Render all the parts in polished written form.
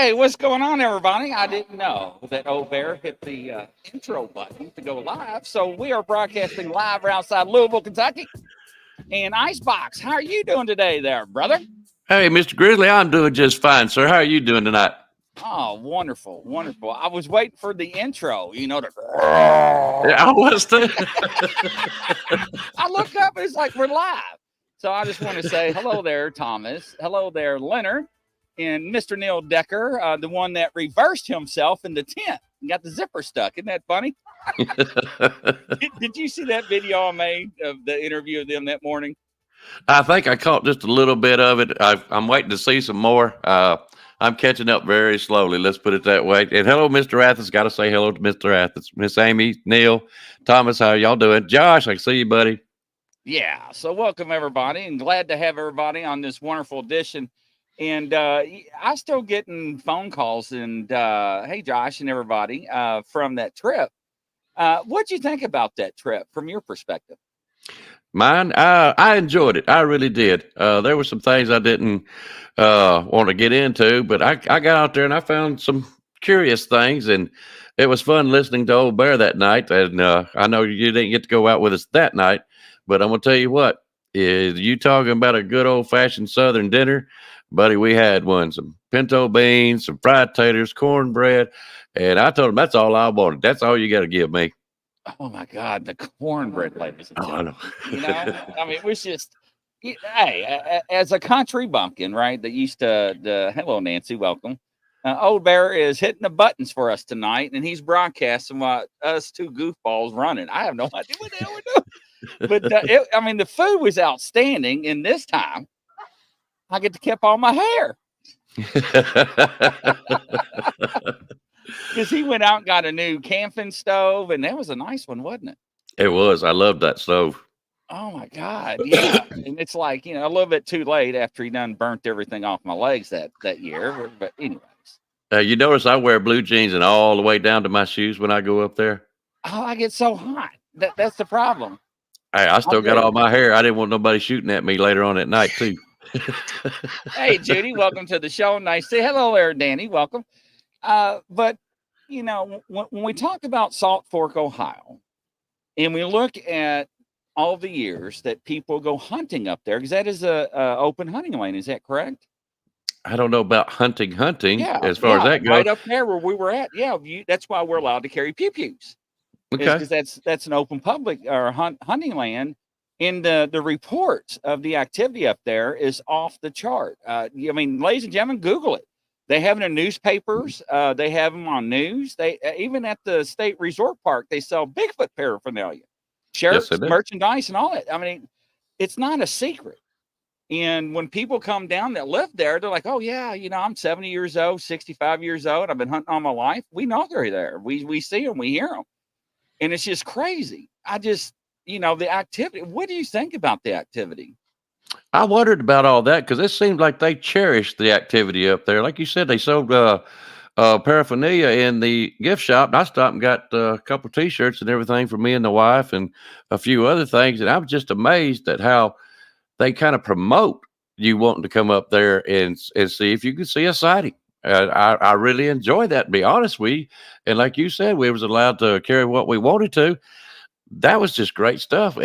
Hey, what's going on, everybody? I didn't know that Old Bear hit the intro button to go live. So we are broadcasting live outside Louisville, Kentucky. And Icebox, how are you doing today there, brother? Hey, Mr. Grizzly, I'm doing just fine, sir. How are you doing tonight? Oh, wonderful, wonderful. I was waiting for the intro, Yeah, I was too. I looked up, it's like we're live. So I just want to say hello there, Thomas. Hello there, Leonard. And Mr. Neil Decker, the one that reversed himself in the tent and got the zipper stuck. Isn't that funny? Did you see that video I made of the interview of them that morning? I think I caught just a little bit of it. I'm waiting to see some more. I'm catching up very slowly. Let's put it that way. And hello, Mr. Athens. Got to say hello to Mr. Athens. Miss Amy, Neil, Thomas, how y'all doing? Josh, I see you, buddy. Yeah. So welcome, everybody, and glad to have everybody on this wonderful edition. And I still getting phone calls and hey, Josh and everybody from that trip. What'd you think about that trip from your perspective? Mine, I enjoyed it. I really did. There were some things I didn't want to get into, but I got out there and I found some curious things, and it was fun listening to Old Bear that night. And I know you didn't get to go out with us that night, but I'm gonna tell you what, is you talking about a good old fashioned Southern dinner, buddy? We had one, some pinto beans, some fried taters, cornbread, and I told him that's all I wanted. That's all you got to give me. Oh my God, the cornbread, ladies and Oh, I gentlemen. know. You know, I mean, it was just, hey, as a country bumpkin, right? That used to, hello, Nancy, welcome. Old Bear is hitting the buttons for us tonight, and he's broadcasting what us two goofballs running. I have no idea what the hell we're doing. But I mean, the food was outstanding. And this time, I get to keep all my hair because he went out and got a new camping stove, and that was a nice one, wasn't it? It was. I loved that stove. Oh my God, yeah. And it's like, a little bit too late after he done burnt everything off my legs that year. But anyways. You notice I wear blue jeans and all the way down to my shoes when I go up there. Oh, I get so hot. That's the problem. Hey, I still got all my hair. I didn't want nobody shooting at me later on at night too. Hey, Judy, welcome to the show. Nice to say hello there, Danny. Welcome. But when we talk about Salt Fork, Ohio, and we look at all the years that people go hunting up there, because that is a open hunting lane. Is that correct? I don't know about hunting Yeah, as far as that goes. right up there where we were at. Yeah, that's why we're allowed to carry pew-pews. Okay. Because that's an open public or hunting land. And the reports of the activity up there is off the chart. I mean, ladies and gentlemen, Google it. They have them in newspapers. They have them on news. They even at the state resort park, they sell Bigfoot paraphernalia, shirts, merchandise, and all that. I mean, it's not a secret. And when people come down that live there, they're like, "Oh yeah, I'm 70 years old, 65 years old. I've been hunting all my life." We know they're there. We see them, we hear them, and it's just crazy. I just, the activity. What do you think about the activity? I wondered about all that because it seemed like they cherished the activity up there. Like you said, they sold paraphernalia in the gift shop. And I stopped and got a couple of T-shirts and everything for me and the wife and a few other things. And I was just amazed at how they kind of promote you wanting to come up there and see if you can see a sighting. I really enjoy that, to be honest with you. And like you said, we was allowed to carry what we wanted to. That was just great stuff.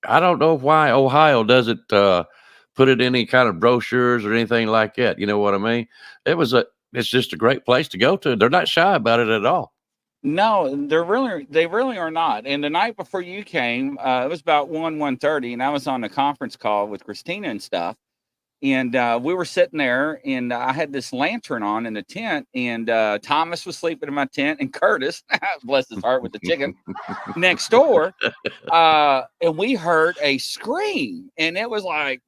I don't know why Ohio doesn't put it in any kind of brochures or anything like that. You know what I mean? It's just a great place to go to. They're not shy about it at all. No, they really are not. And the night before you came, it was about 1:30, and I was on a conference call with Christina and stuff. And we were sitting there, and I had this lantern on in the tent, and Thomas was sleeping in my tent, and Curtis, bless his heart, with the chicken next door. And we heard a scream, and it was like,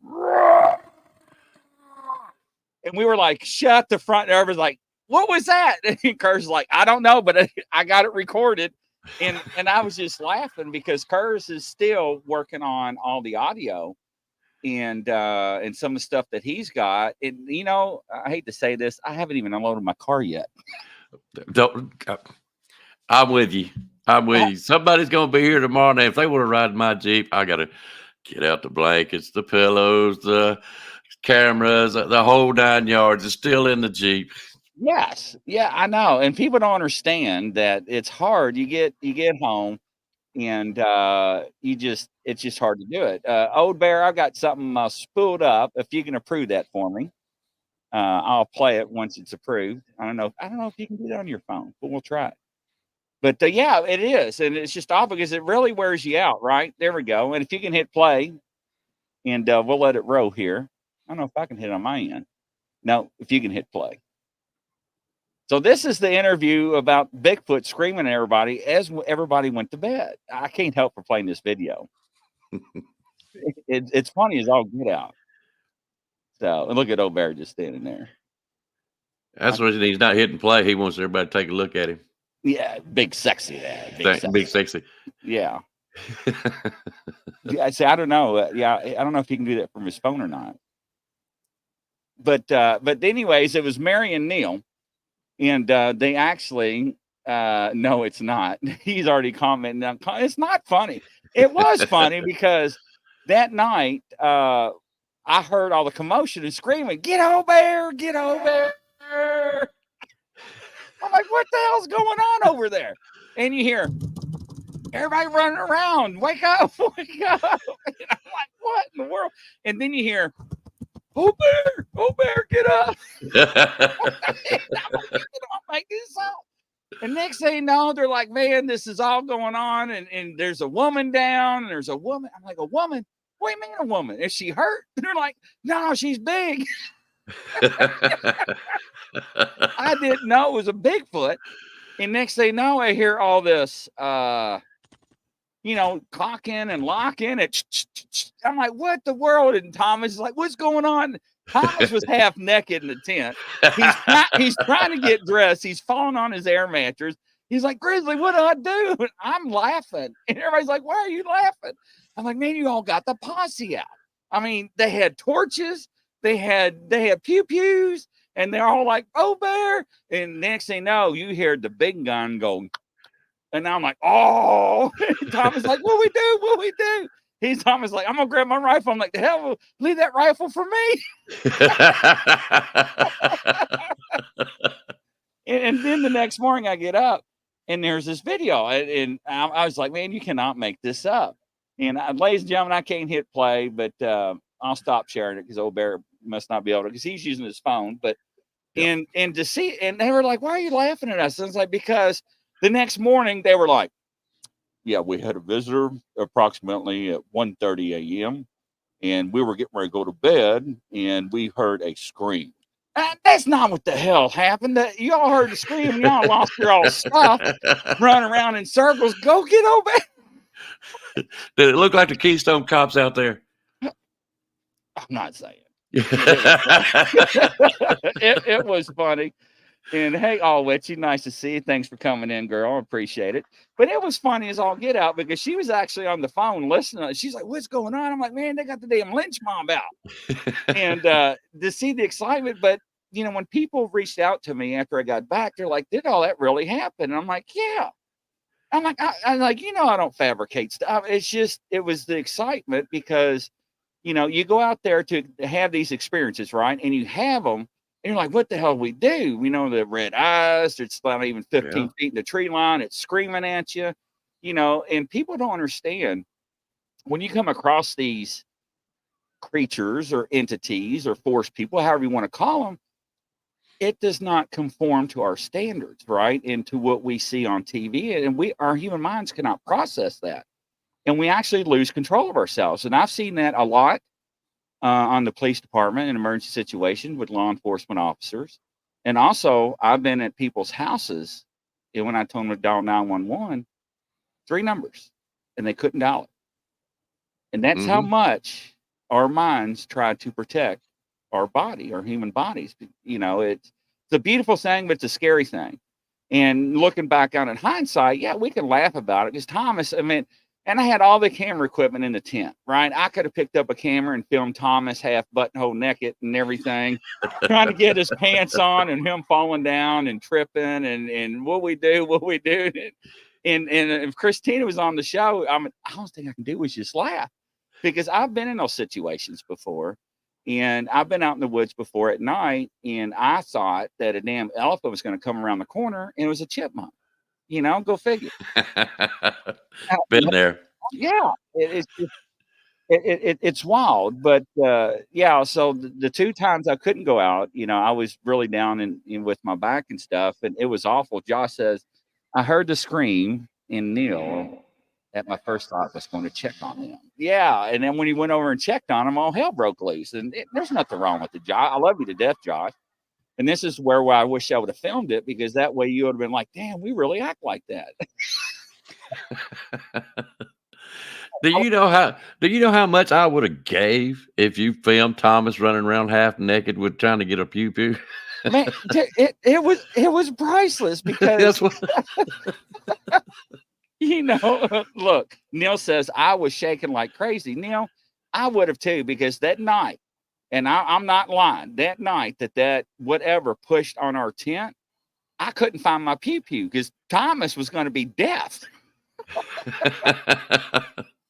and we were like, shut the front door. Everybody's like, what was that? And Curtis was like, I don't know, but I got it recorded. And I was just laughing because Curtis is still working on all the audio and some of the stuff that he's got. And I hate to say this, I haven't even unloaded my car yet. I'm with you. Somebody's gonna be here tomorrow night. If they want to ride my Jeep, I gotta get out the blankets, the pillows, the cameras, the whole 9 yards. It's still in the Jeep. Yes. Yeah, I know. And people don't understand that it's hard. You get home and it's just hard to do it. Old Bear, I've got something spooled up. If you can approve that for me, I'll play it once it's approved. I don't know if you can do that on your phone, but we'll try it. But yeah, it is, and it's just awful because it really wears you out, right? There we go. And if you can hit play, and we'll let it roll here. I don't know if I can hit on my end. No, if you can hit play. So this is the interview about Bigfoot screaming at everybody as everybody went to bed. I can't help for playing this video. It's funny as all get out. So and look at old Bear just standing there. That's what he's not hitting play. He wants everybody to take a look at him. Yeah, big sexy there. Big sexy. Yeah. Yeah, see, I don't know. Yeah, I don't know if he can do that from his phone or not. But anyways, it was Mary and Neil, and they actually no, it's not. He's already commenting. It's not funny. It was funny because that night I heard all the commotion and screaming, "Get over there! Get over there!" I'm like, "What the hell's going on over there?" And you hear everybody running around, "Wake up, wake up." And I'm like, "What in the world?" And then you hear, "Oh Bear, get up." I'm like, this out. And next thing you know, they're like, "Man, this is all going on." And there's a woman down, and there's a woman. I'm like, "A woman? What do you mean a woman? Is she hurt?" And they're like, "No, she's big." I didn't know it was a Bigfoot. And next thing you know, I hear all this clocking and locking it. I'm like, "What the world?" And Thomas is like, "What's going on?" Thomas was half naked in the tent. He's trying to get dressed. He's falling on his air mattress. He's like, "Grizzly, what do I do?" And I'm laughing. And everybody's like, "Why are you laughing?" I'm like, "Man, you all got the posse out." I mean, they had torches, they had pew pews, and they're all like, "Oh Bear." And next thing you know, you hear the big gun go. And I'm like, "Oh." Thomas like, "What we do? What we do?" Thomas like, "I'm gonna grab my rifle." I'm like, "The hell, leave that rifle for me." And then the next morning I get up and there's this video, and I was like, "Man, you cannot make this up." And ladies and gentlemen, I can't hit play, but I'll stop sharing it because old Bear must not be able to, because he's using his phone. But and to see, and they were like, "Why are you laughing at us?" And it's like, because the next morning they were like, "Yeah, we had a visitor approximately at 1:30 a.m. and we were getting ready to go to bed, and we heard a scream." That's not what the hell happened. Y'all heard the scream, and y'all lost your all stuff, run around in circles. Go get over there. Did it look like the Keystone Cops out there? I'm not saying. It was funny. And hey, all witchy, nice to see you. Thanks for coming in, girl. I appreciate it. But it was funny as all get out because she was actually on the phone listening. She's like, "What's going on?" I'm like, "Man, they got the damn lynch mob out." And to see the excitement. But when people reached out to me after I got back, they're like, "Did all that really happen?" And I'm like, "Yeah." I'm like, I'm like, I don't fabricate stuff. It's just, it was the excitement because you go out there to have these experiences, right? And you have them, and you're like, "What the hell we do?" The red eyes, it's not even 15 feet in the tree line, it's screaming at you, and people don't understand when you come across these creatures or entities or force people, however you want to call them, it does not conform to our standards, right? And to what we see on TV. And our human minds cannot process that. And we actually lose control of ourselves. And I've seen that a lot on the police department in emergency situations with law enforcement officers. And also, I've been at people's houses, and when I told them to dial 911, 3 numbers, and they couldn't dial it. And that's how much our minds try to protect our body, our human bodies. It's a beautiful thing, but it's a scary thing. And looking back on it in hindsight, yeah, we can laugh about it because Thomas, and I had all the camera equipment in the tent, right? I could have picked up a camera and filmed Thomas half buttonhole naked and everything, trying to get his pants on and him falling down and tripping and what we do. And if Christina was on the show, the only thing I can do is just laugh because I've been in those situations before. And I've been out in the woods before at night, and I thought that a damn elephant was going to come around the corner, and it was a chipmunk. Go figure. Been there. Yeah, it's wild, but yeah. So the two times I couldn't go out, I was really down in with my back and stuff, and it was awful. Josh says, I heard the scream in Neil. That my first thought was going to check on him. Yeah, and then when he went over and checked on him, all hell broke loose. And there's nothing wrong with it, Josh. I love you to death, Josh. And this is where I wish I would have filmed it, because that way you would have been like, damn, we really act like that. Do you know how much I would have gave if you filmed Thomas running around half naked with trying to get a pew pew? Man, it was priceless, because That's what. Look, Neil says I was shaking like crazy. Neil, I would have too, because that night, and I'm not lying, that night that whatever pushed on our tent, I couldn't find my pew pew because Thomas was going to be deaf.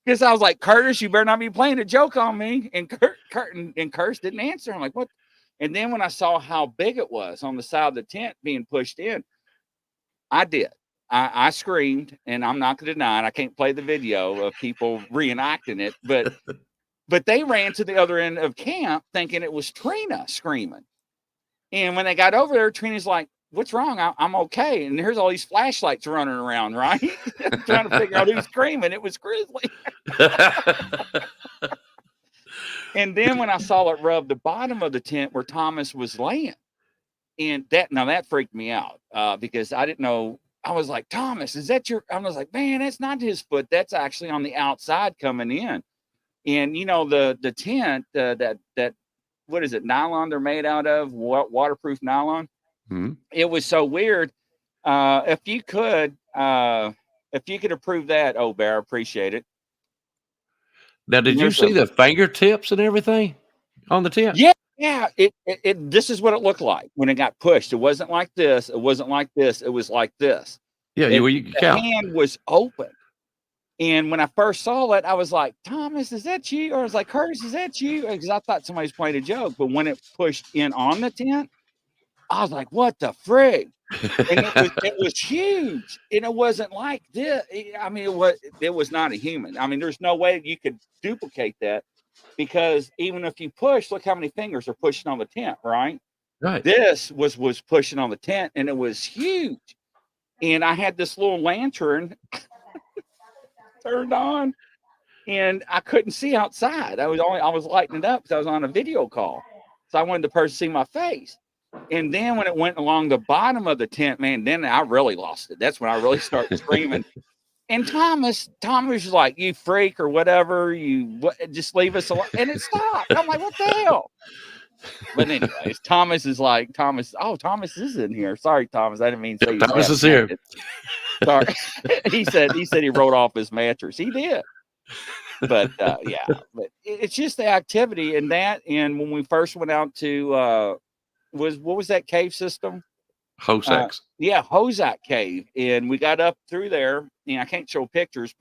Because I was like, Curtis, you better not be playing a joke on me. And Curtis didn't answer. I'm like, what? And then when I saw how big it was on the side of the tent being pushed in, I did. I screamed, and I'm not going to deny it. I can't play the video of people reenacting it, but they ran to the other end of camp thinking it was Trina screaming. And when they got over there, Trina's like, what's wrong? I'm okay. And here's all these flashlights running around, right? Trying to figure out who's screaming. It was Grizzly. And then when I saw it rub the bottom of the tent where Thomas was laying, and that freaked me out because I didn't know. I was like, Thomas, is that your? I was like, man, that's not his foot. That's actually on the outside coming in. And the tent that what is it? Nylon they're made out of, waterproof nylon. Mm-hmm. It was so weird. If you could approve that, Bear, appreciate it. Now, did you see the fingertips and everything on the tent? Yeah. This is what it looked like when it got pushed. It wasn't like this. It wasn't like this. It was like this. Yeah, you can count. The hand was open. And when I first saw it, I was like, Thomas, is that you? Or I was like, Curtis, is that you? Because I thought somebody was playing a joke. But when it pushed in on the tent, I was like, what the frig? And it was huge. And it wasn't like this. I mean, it was not a human. I mean, there's no way you could duplicate that, because even if you push, look how many fingers are pushing on the tent, right? Right. This was pushing on the tent, and it was huge. And I had this little lantern turned on, and I couldn't see outside. I was lighting it up because I was on a video call. So I wanted the person to see my face. And then when it went along the bottom of the tent, man, then I really lost it. That's when I really started screaming. And Thomas was like, you freak or whatever, just leave us alone. And it stopped. I'm like, what the hell? But anyways, Thomas is in here. Sorry, Thomas. I didn't mean to say Thomas is here. Sorry. he said he wrote off his mattress. He did. But yeah, but it's just the activity and that. And when we first went out to what was that cave system? Hosaks. Yeah, Hozak Cave. And we got up through there, and I can't show pictures,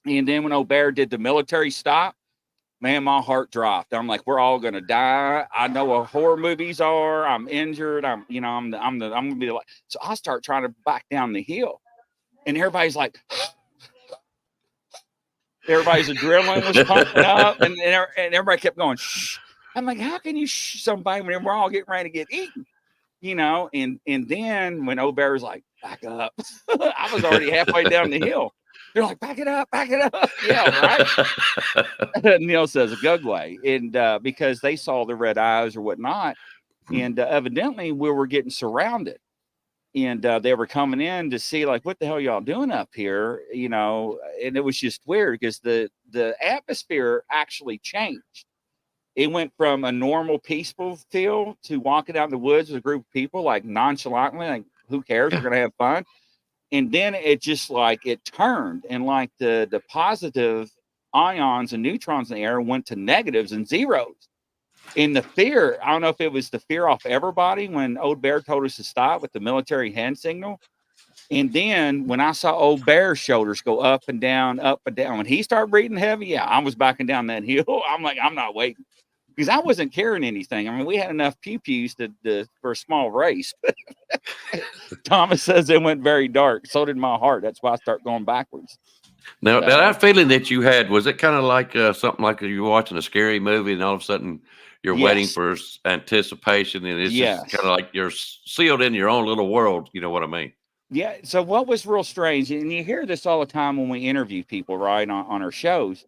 and then when Bear did the military stop, man, my heart dropped. I'm like, we're all gonna die. I know what horror movies are. I'm injured. I'm gonna be like, so I start trying to back down the hill, and everybody's like, everybody's adrenaline was pumping up, and everybody kept going, shh. I'm like, how can you shh somebody when we're all getting ready to get eaten? And then when Bear was like, back up, I was already halfway down the hill. They're like, back it up. Yeah, right. Neil says a Gugway. And because they saw the red eyes or whatnot. And evidently we were getting surrounded. And they were coming in to see, like, what the hell y'all doing up here? And it was just weird because the atmosphere actually changed. It went from a normal, peaceful feel to walking out in the woods with a group of people, like nonchalantly, like, who cares? We're going to have fun. And then it just like it turned, and like the positive ions and neutrons in the air went to negatives and zeros. In the fear, I don't know if it was the fear off everybody when Bear told us to stop with the military hand signal. And then when I saw Bear's shoulders go up and down, when he started breathing heavy, yeah, I was backing down that hill. I'm like, I'm not waiting. because I wasn't carrying anything. I mean, we had enough pew-pews for a small race. Thomas says it went very dark. So did my heart. That's why I start going backwards. Now, that feeling that you had, was it kind of like something like you were watching a scary movie and all of a sudden you're waiting Yes. for anticipation and it's just Yes. kind of like you're sealed in your own little world? You know what I mean? Yeah. So what was real strange, and you hear this all the time when we interview people, right, on our shows,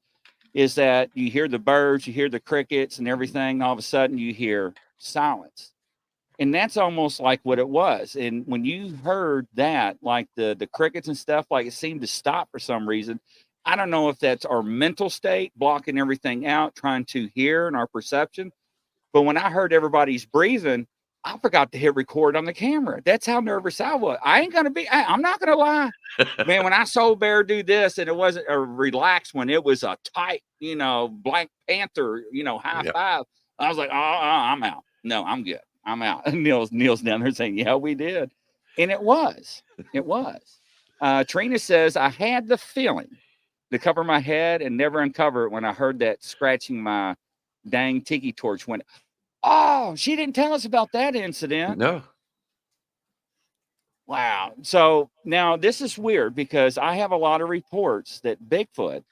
is that you hear the birds, you hear the crickets and everything, and all of a sudden you hear silence. And that's almost like what it was. And when you heard that, like the crickets and stuff, like it seemed to stop for some reason. I don't know if that's our mental state blocking everything out, trying to hear and our perception. But when I heard everybody's breathing, I forgot to hit record on the camera. That's how nervous I was. I'm not gonna lie. Man, when I saw Bear do this, and it wasn't a relaxed one, it was a tight, Black Panther, high five. I was like, I'm out. No, I'm good. I'm out. And Neil's down there saying, yeah, we did. And it was. Trina says, I had the feeling to cover my head and never uncover it when I heard that scratching my dang tiki torch went. Oh, she didn't tell us about that incident. No. Wow. So now this is weird because I have a lot of reports that Bigfoot,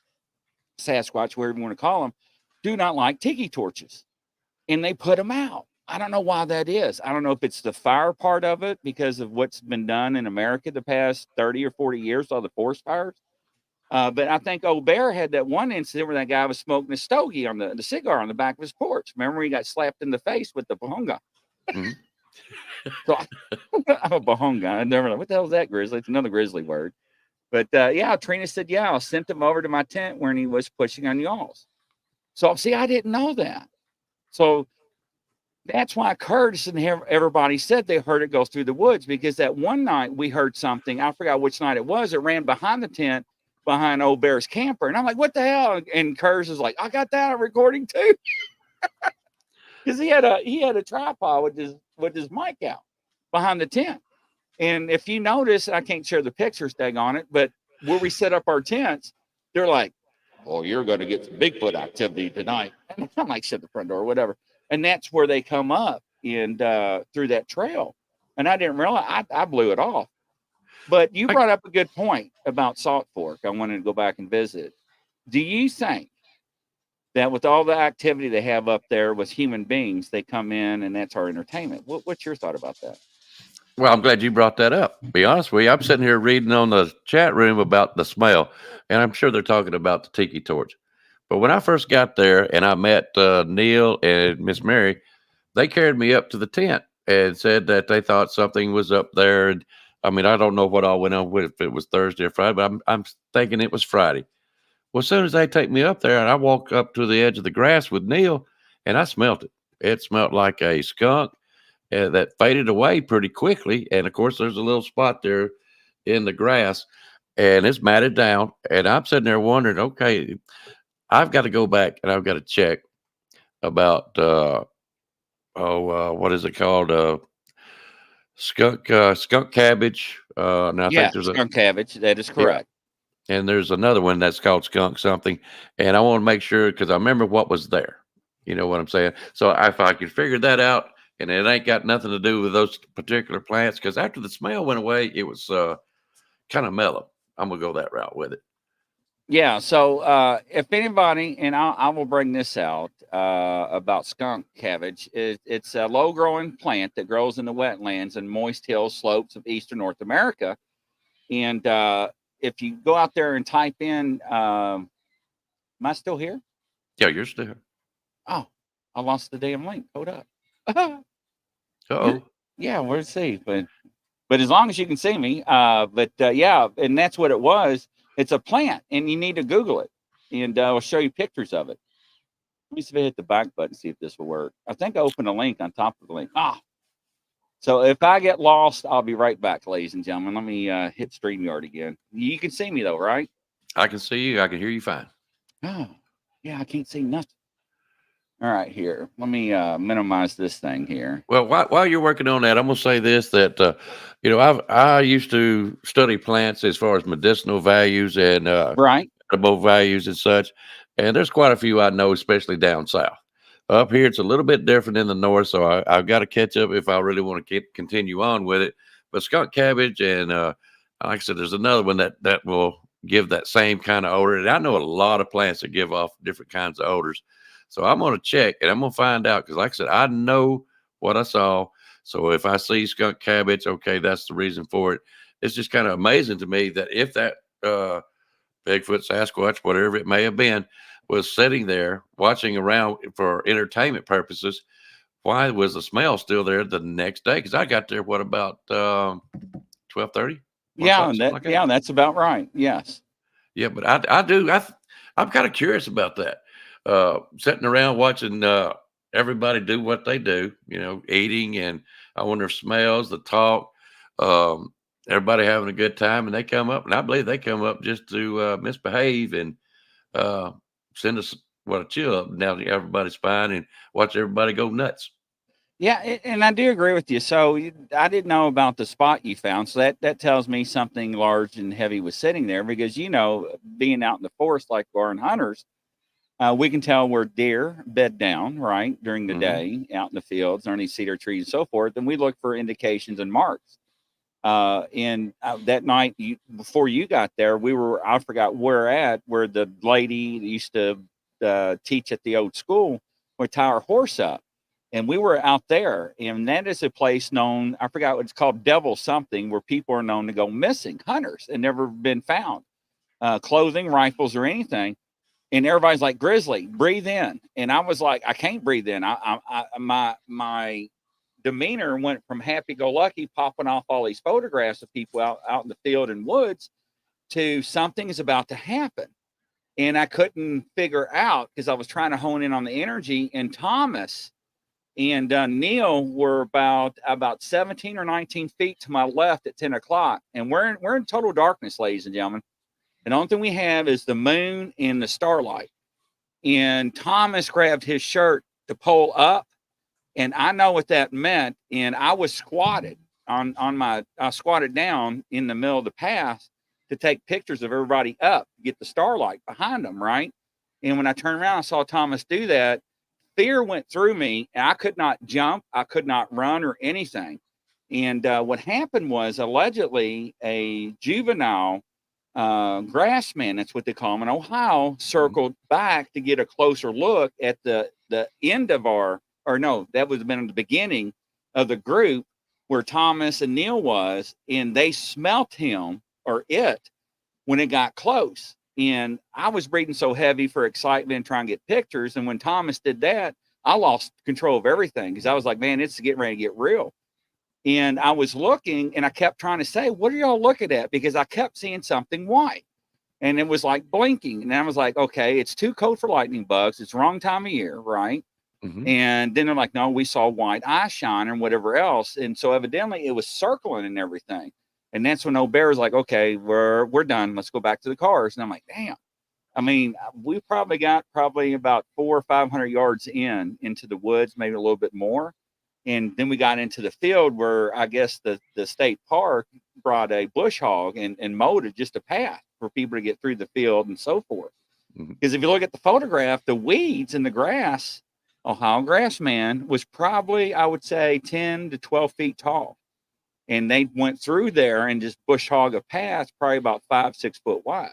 Sasquatch, whatever you want to call them, do not like tiki torches. And they put them out. I don't know why that is. I don't know if it's the fire part of it because of what's been done in America the past 30 or 40 years, all the forest fires. But I think old Bear had that one incident where that guy was smoking a stogie on the cigar on the back of his porch. Remember when he got slapped in the face with the bahunga? Mm-hmm. So I'm a bahunga. I never know what the hell is that, grizzly? It's another grizzly word. But Trina said, I sent him over to my tent when he was pushing on y'all's. So see, I didn't know that. So that's why Curtis and everybody said they heard it go through the woods, because that one night we heard something. I forgot which night it was. It ran behind the tent, behind old Bear's camper. And I'm like, what the hell? And Curtis is like, I got that on recording too. Because he had a tripod with his mic out behind the tent. And if you notice, I can't share the pictures tag on it, but where we set up our tents, they're like, oh, you're going to get some Bigfoot activity tonight. And I'm like, shut the front door or whatever. And that's where they come up and through that trail. And I didn't realize, I blew it off. But you brought up a good point about Salt Fork. I wanted to go back and visit. Do you think that with all the activity they have up there with human beings, they come in and that's our entertainment? What's your thought about that? Well, I'm glad you brought that up. Be honest with you, I'm sitting here reading on the chat room about the smell, and I'm sure they're talking about the tiki torch. But when I first got there and I met Neil and Miss Mary, they carried me up to the tent and said that they thought something was up there. And I mean, I don't know what all went on, if it was Thursday or Friday, but I'm thinking it was Friday. Well, as soon as they take me up there, and I walk up to the edge of the grass with Neil, and I smelt it. It smelled like a skunk that faded away pretty quickly. And of course, there's a little spot there in the grass, and it's matted down. And I'm sitting there wondering, okay, I've got to go back and I've got to check about what is it called? Skunk cabbage. Now I think there's skunk cabbage. That is correct. Yeah. And there's another one that's called skunk something. And I want to make sure, because I remember what was there. You know what I'm saying? So if I could figure that out, and it ain't got nothing to do with those particular plants, because after the smell went away, it was kind of mellow. I'm gonna go that route with it. Yeah. So if anybody, and I will bring this out about skunk cabbage, it's a low-growing plant that grows in the wetlands and moist hill slopes of eastern North America. And if you go out there and type in, am I still here? Yeah, you're still here. Oh, I lost the damn link. Hold up. Uh-oh. Yeah, we'll see. But as long as you can see me, yeah, and that's what it was. It's a plant, and you need to Google it, and I'll show you pictures of it. Let me see if I hit the back button, see if this will work. I think I opened a link on top of the link. So if I get lost, I'll be right back, ladies and gentlemen. Let me hit StreamYard again. You can see me, though, right? I can see you. I can hear you fine. Oh, yeah, I can't see nothing. All right, here. Let me minimize this thing here. Well, while you're working on that, I'm going to say this, that, I used to study plants as far as medicinal values and right. edible values and such. And there's quite a few I know, especially down south. Up here, it's a little bit different in the north, so I've got to catch up if I really want to continue on with it. But skunk cabbage and like I said, there's another one that will give that same kind of odor. And I know a lot of plants that give off different kinds of odors. So I'm going to check and I'm going to find out because, like I said, I know what I saw. So if I see skunk cabbage, okay, that's the reason for it. It's just kind of amazing to me that if that Bigfoot, Sasquatch, whatever it may have been, was sitting there watching around for entertainment purposes, why was the smell still there the next day? Because I got there, what about 12:30? Yeah, Like that? that's about right. Yes. Yeah, but I'm kind of curious about that. Sitting around watching everybody do what they do, eating, and I wonder if smells, the talk, everybody having a good time, and they come up, and I believe they come up just to misbehave and send us a chill up now that everybody's fine and watch everybody go nuts. Yeah, and I do agree with you. So I didn't know about the spot you found. So that tells me something large and heavy was sitting there because, being out in the forest like barn hunters, we can tell where deer bed down, right, during the day out in the fields, underneath cedar trees and so forth. And we look for indications and marks. And that night before you got there, I forgot where the lady that used to teach at the old school would tie our horse up. And we were out there, and that is a place known, I forgot what it's called, Devil something, where people are known to go missing, hunters, and never been found, clothing, rifles, or anything. And everybody's like, Grizzly, breathe in. And I was like, I can't breathe in. My demeanor went from happy-go-lucky, popping off all these photographs of people out in the field and woods, to something is about to happen. And I couldn't figure out because I was trying to hone in on the energy. And Thomas and Neil were about 17 or 19 feet to my left at 10 o'clock. And we're in total darkness, ladies and gentlemen. And the only thing we have is the moon and the starlight. And Thomas grabbed his shirt to pull up. And I know what that meant. And I was squatted I squatted down in the middle of the path to take pictures of everybody up, get the starlight behind them, right? And when I turned around, I saw Thomas do that. Fear went through me, and I could not jump, I could not run or anything. And what happened was allegedly a juvenile grassman, that's what they call them in Ohio, circled back to get a closer look at the end of that would have been the beginning of the group where Thomas and Neil was, and they smelt him or it when it got close. And I was breathing so heavy for excitement and trying to get pictures. And when Thomas did that, I lost control of everything because I was like, man, it's getting ready to get real. And I was looking and I kept trying to say, what are y'all looking at? Because I kept seeing something white and it was like blinking. And I was like, okay, it's too cold for lightning bugs. It's the wrong time of year, right? And then they're like, no, we saw white eye shine and whatever else. And so evidently it was circling and everything. And that's when old Bear was like, okay, we're done. Let's go back to the cars. And I'm like, damn. I mean, we probably got about 400 or 500 yards into the woods, maybe a little bit more. And then we got into the field where I guess the state park brought a bush hog and mowed it just a path for people to get through the field and so forth. Because if you look at the photograph, the weeds in the grass, Ohio grassman was probably, I would say, 10 to 12 feet tall. And they went through there and just bush hog a path, probably about 5-6 foot wide.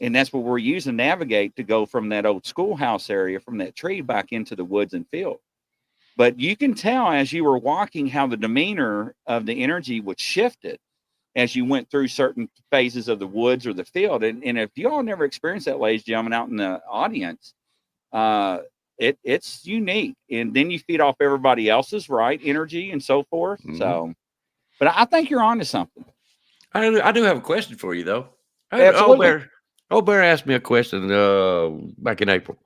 And that's what we're using to navigate to go from that old schoolhouse area, from that tree back into the woods and field. But you can tell as you were walking how the demeanor of the energy was shifted as you went through certain phases of the woods or the field. And if you all never experienced that, ladies and gentlemen, out in the audience, it's unique. And then you feed off everybody else's energy and so forth. So, but I think you're onto something. I do have a question for you though. Absolutely. Old Bear asked me a question back in April.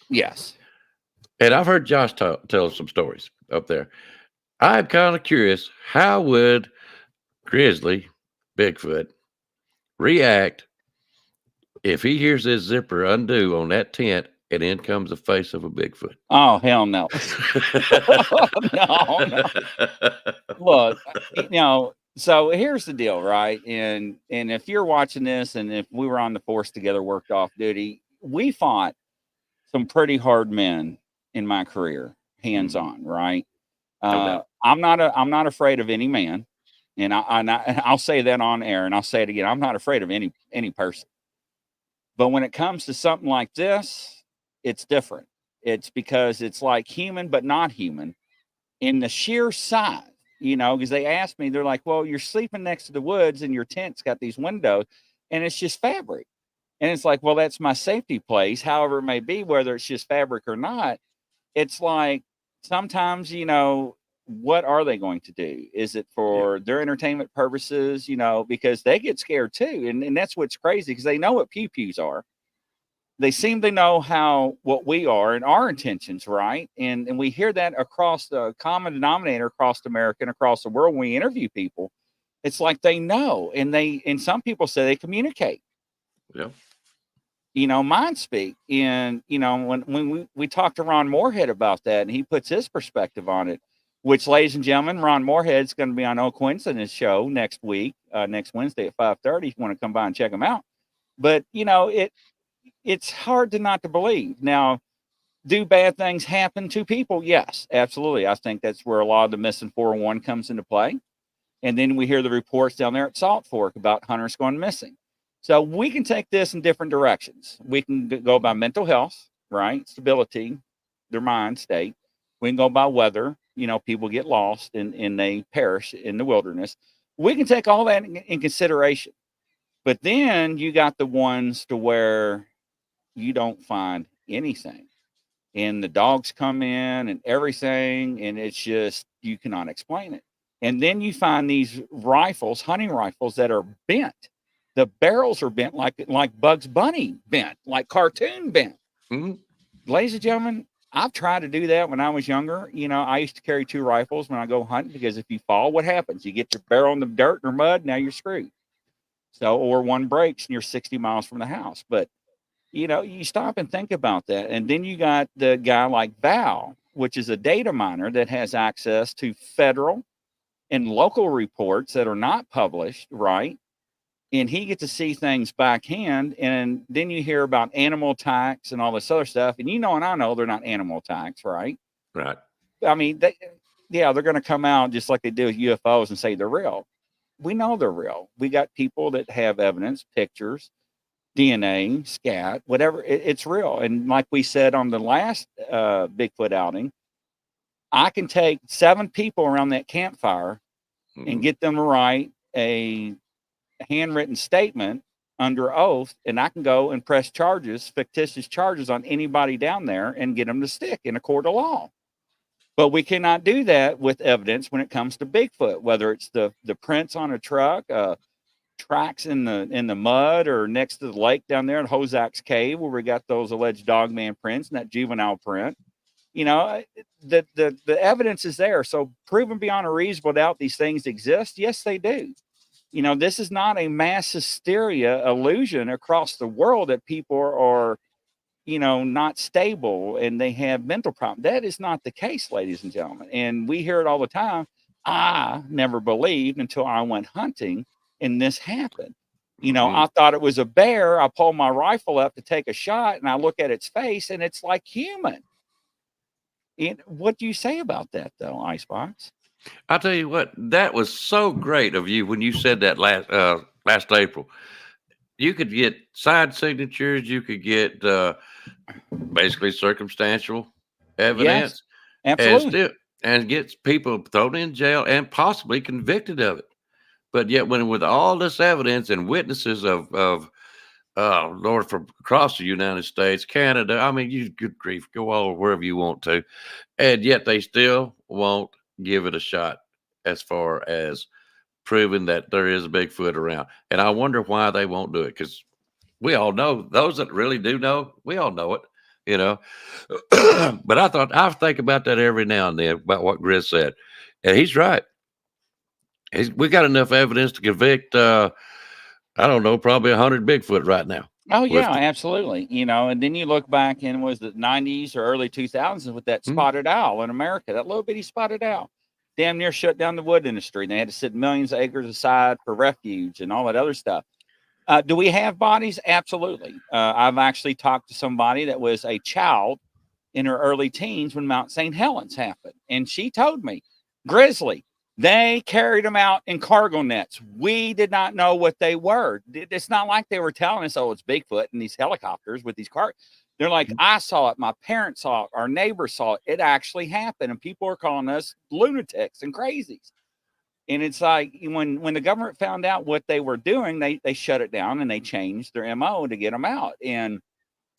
Yes. And I've heard Josh tell some stories up there. I'm kind of curious, how would Grizzly Bigfoot react if he hears his zipper undo on that tent and in comes the face of a Bigfoot? Oh, hell no. No. Look, so here's the deal, right? And if you're watching this, and if we were on the force together, worked off duty, we fought some pretty hard men in my career, hands on, right? No doubt. I'm not afraid of any man, and I'll say that on air, and I'll say it again. I'm not afraid of any person. But when it comes to something like this, it's different. It's because it's like human, but not human in the sheer size, because they asked me, they're like, well, you're sleeping next to the woods and your tent's got these windows and it's just fabric. And it's like, well, that's my safety place, however it may be, whether it's just fabric or not. It's like sometimes, what are they going to do? Is it Yeah. for their entertainment purposes, because they get scared too. And that's what's crazy because they know what pew pews are. They seem to know what we are and our intentions, right? And we hear that across the common denominator across America and across the world when we interview people. It's like they know, and some people say they communicate. Yeah. Mind speak. And when we talked to Ron Moorhead about that, and he puts his perspective on it, which, ladies and gentlemen, Ron Moorhead's going to be on No Coincidence show next week, next Wednesday at 5:30. If you want to come by and check him out. But it's hard not to believe. Now, do bad things happen to people? Yes, absolutely. I think that's where a lot of the missing 401 comes into play. And then we hear the reports down there at Salt Fork about hunters going missing. So we can take this in different directions. We can go by mental health, right? Stability, their mind state. We can go by weather. People get lost and they perish in the wilderness. We can take all that in consideration. But then you got the ones to where you don't find anything. And the dogs come in and everything, and it's just, you cannot explain it. And then you find these rifles, hunting rifles, that are bent. The barrels are bent like Bugs Bunny bent, like cartoon bent. Mm-hmm. Ladies and gentlemen, I've tried to do that when I was younger. I used to carry 2 rifles when I go hunting because if you fall, what happens? You get your barrel in the dirt or mud, now you're screwed. So, or one breaks and you're 60 miles from the house. But you stop and think about that. And then you got the guy like Val, which is a data miner that has access to federal and local reports that are not published, right? And he gets to see things backhand. And then you hear about animal attacks and all this other stuff. And and I know they're not animal attacks, right? Right. I mean, they're going to come out just like they do with UFOs and say they're real. We know they're real. We got people that have evidence, pictures, DNA, scat, whatever. It's real. And like we said on the last Bigfoot outing, I can take 7 people around that campfire and get them to write a handwritten statement under oath, and I can go and press fictitious charges on anybody down there and get them to stick in a court of law. But we cannot do that with evidence when it comes to Bigfoot, whether it's the prints on a truck, tracks in the mud or next to the lake down there at Hozak's Cave where we got those alleged dogman prints and that juvenile print. The evidence is there. So proven beyond a reasonable doubt these things exist. Yes, they do. This is not a mass hysteria illusion across the world that people are not stable and they have mental problems. That is not the case, ladies and gentlemen. And we hear it all the time. I never believed until I went hunting and this happened. I thought it was a bear. I pull my rifle up to take a shot and I look at its face and it's like human. And what do you say about that though, Icebox? I'll tell you what, that was so great of you when you said that last April. You could get side signatures. You could get basically circumstantial evidence. Yes, absolutely. And gets people thrown in jail and possibly convicted of it. But yet, with all this evidence and witnesses of Lord, from across the United States, Canada, I mean, you good grief, go all wherever you want to, and yet they still won't give it a shot as far as proving that there is a Bigfoot around. And I wonder why they won't do it, because we all know, those that really do know, we all know it. But I think about that every now and then about what Grizz said, and he's right. We got enough evidence to convict, I don't know, probably 100 Bigfoot right now. Oh yeah, absolutely. And then you look back in was the 90s or early 2000s with that spotted owl in America, that little bitty spotted owl, damn near shut down the wood industry. They had to set millions of acres aside for refuge and all that other stuff. Do we have bodies? Absolutely. I've actually talked to somebody that was a child in her early teens when Mount St. Helens happened. And she told me, grizzly, they carried them out in cargo nets. We did not know what they were. It's not like they were telling us, oh, it's Bigfoot and these helicopters with these cars. They're like, I saw it. My parents saw it. Our neighbors saw it. It actually happened. And people are calling us lunatics and crazies. And it's like when the government found out what they were doing, they shut it down and they changed their MO to get them out. And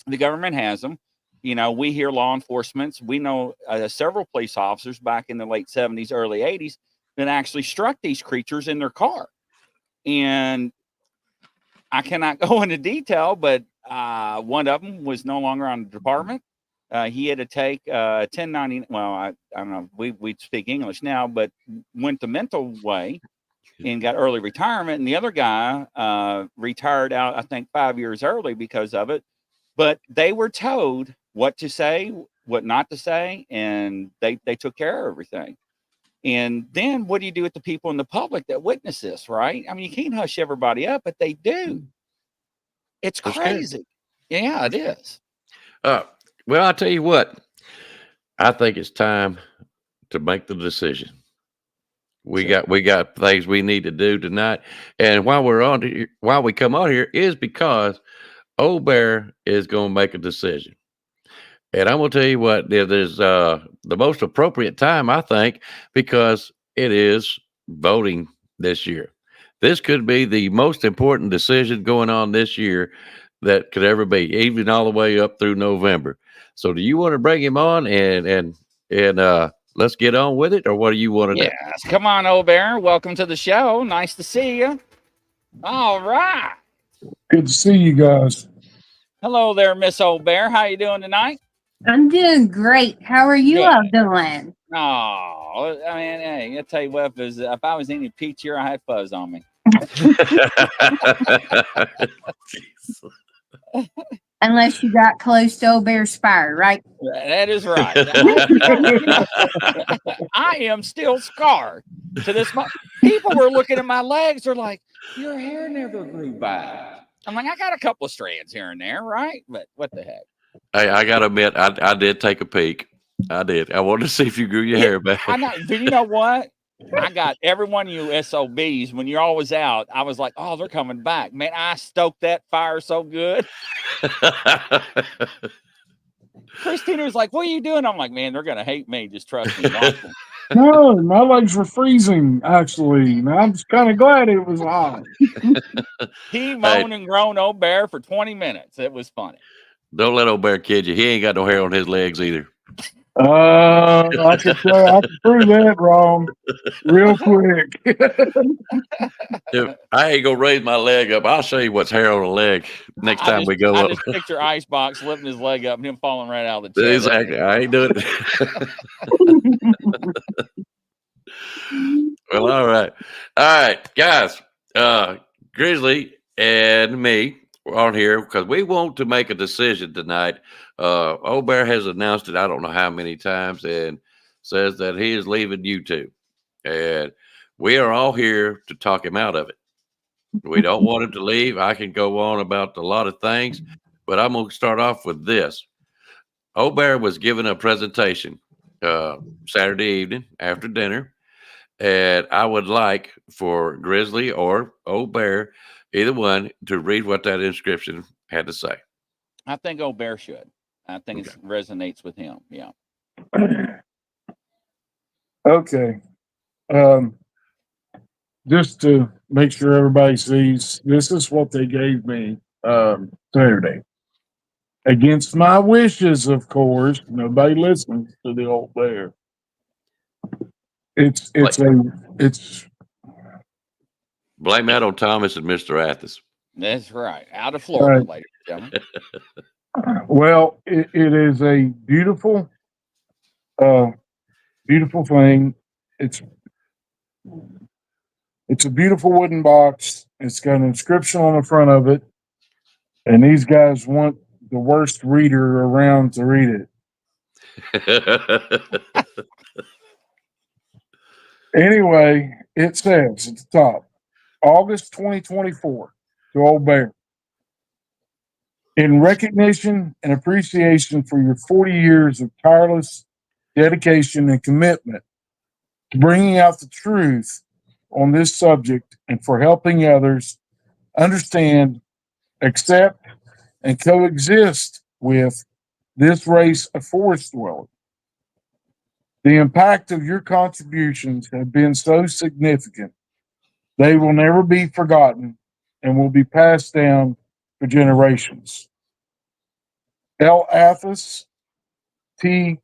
the government has them. You know, we hear law enforcement. We know several police officers back in the late 70s, early 80s that actually struck these creatures in their car. And I cannot go into detail, but one of them was no longer on the department. He had to take 1090. Well, I don't know. We speak English now, but went the mental way and got early retirement. And the other guy retired out, I think, 5 years early because of it. But they were told what to say, what not to say, and they took care of everything. And then what do you do with the people in the public that witness this, right? I mean, you can't hush everybody up, but they do. It's crazy. Yeah, it is. Well, I'll tell you what. I think it's time to make the decision. We got things we need to do tonight. And while we come on here is because Old Bear is going to make a decision. And I'm going to tell you what, there's the most appropriate time, I think, because it is voting this year. This could be the most important decision going on this year that could ever be, even all the way up through November. So do you want to bring him on and let's get on with it, or what do you want to do? Yes, come on, Old Bear. Welcome to the show. Nice to see you. All right. Good to see you guys. Hello there, Miss Old Bear. How you doing tonight? I'm doing great. How are you all doing? Oh, I mean, hey, I'll tell you what, if I was any peachier, I had fuzz on me. Unless you got close to Old Bear's fire, right? That is right. I am still scarred to this moment. People were looking at my legs. They're like, your hair never grew back. I'm like, I got a couple of strands here and there, right? But what the heck? Hey, I got to admit, I did take a peek. I did. I wanted to see if you grew your hair back. I know. Do you know what? I got every one of you SOBs when you're always out. I was like, oh, they're coming back. Man, I stoked that fire so good. Christina was like, what are you doing? I'm like, man, they're going to hate me. Just trust me. No, my legs were freezing, actually. And I'm just kind of glad it was hot. He moaned and groaned Old Bear for 20 minutes. It was funny. Don't let Old Bear kid you. He ain't got no hair on his legs either. I could prove that wrong real quick. If I ain't gonna raise my leg up, I'll show you what's hair on a leg next time we go I up. just picture Icebox lifting his leg up and him falling right out of the chair. Exactly. I ain't doing it. Well, all right. All right, guys. Grizzly and me are on here because we want to make a decision tonight. Old Bear has announced it, I don't know how many times, and says that he is leaving YouTube. And we are all here to talk him out of it. We don't want him to leave. I can go on about a lot of things, but I'm going to start off with this. Old Bear was given a presentation Saturday evening after dinner, and I would like for Grizzly or Old Bear, either one, to read what that inscription had to say. I think Old Bear should. I think it resonates with him. Yeah. Okay. Just to make sure everybody sees, this is what they gave me Saturday. Against my wishes, of course. Nobody listens to the Old Bear. It's Blame that on Thomas and Mr. Athos. That's right. Out of Florida, ladies and gentlemen. Well, it is a beautiful, beautiful thing. It's a beautiful wooden box. It's got an inscription on the front of it, and these guys want the worst reader around to read it. Anyway, it says at the top, August 2024, to Old Bear. In recognition and appreciation for your 40 years of tireless dedication and commitment to bringing out the truth on this subject and for helping others understand, accept, and coexist with this race of forest dwellers. The impact of your contributions have been so significant, they will never be forgotten and will be passed down for generations. L. Athos, T.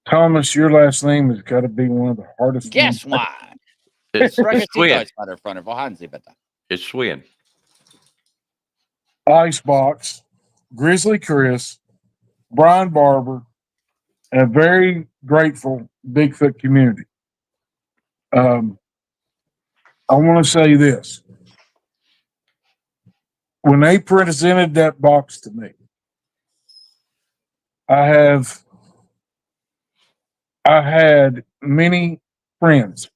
Thomas, your last name has got to be one of the hardest Guess ones. why? It's Trochę ci Swin. dać, motherfucker. Wohan sie bitte? It's Swin. Icebox, Grizzly Chris, Brian Barber, and a very grateful Bigfoot community. I want to say this. When they presented that box to me, I had many friends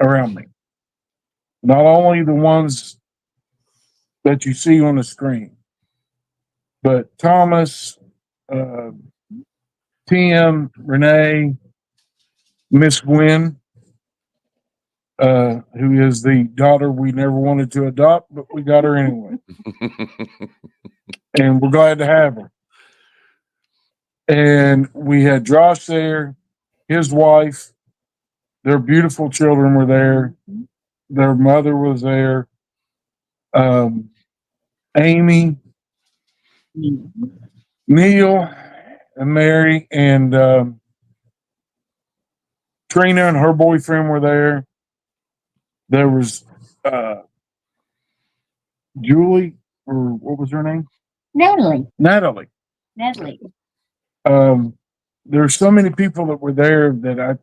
around me. Not only the ones that you see on the screen, but Thomas, Tim, Renee, Miss Gwen, who is the daughter we never wanted to adopt, but we got her anyway. And we're glad to have her. And we had Josh there, his wife, their beautiful children were there, their mother was there, Amy, Neil, and Mary, and Trina and her boyfriend were there. There was Julie, or what was her name? Natalie. Natalie. There's so many people that were there that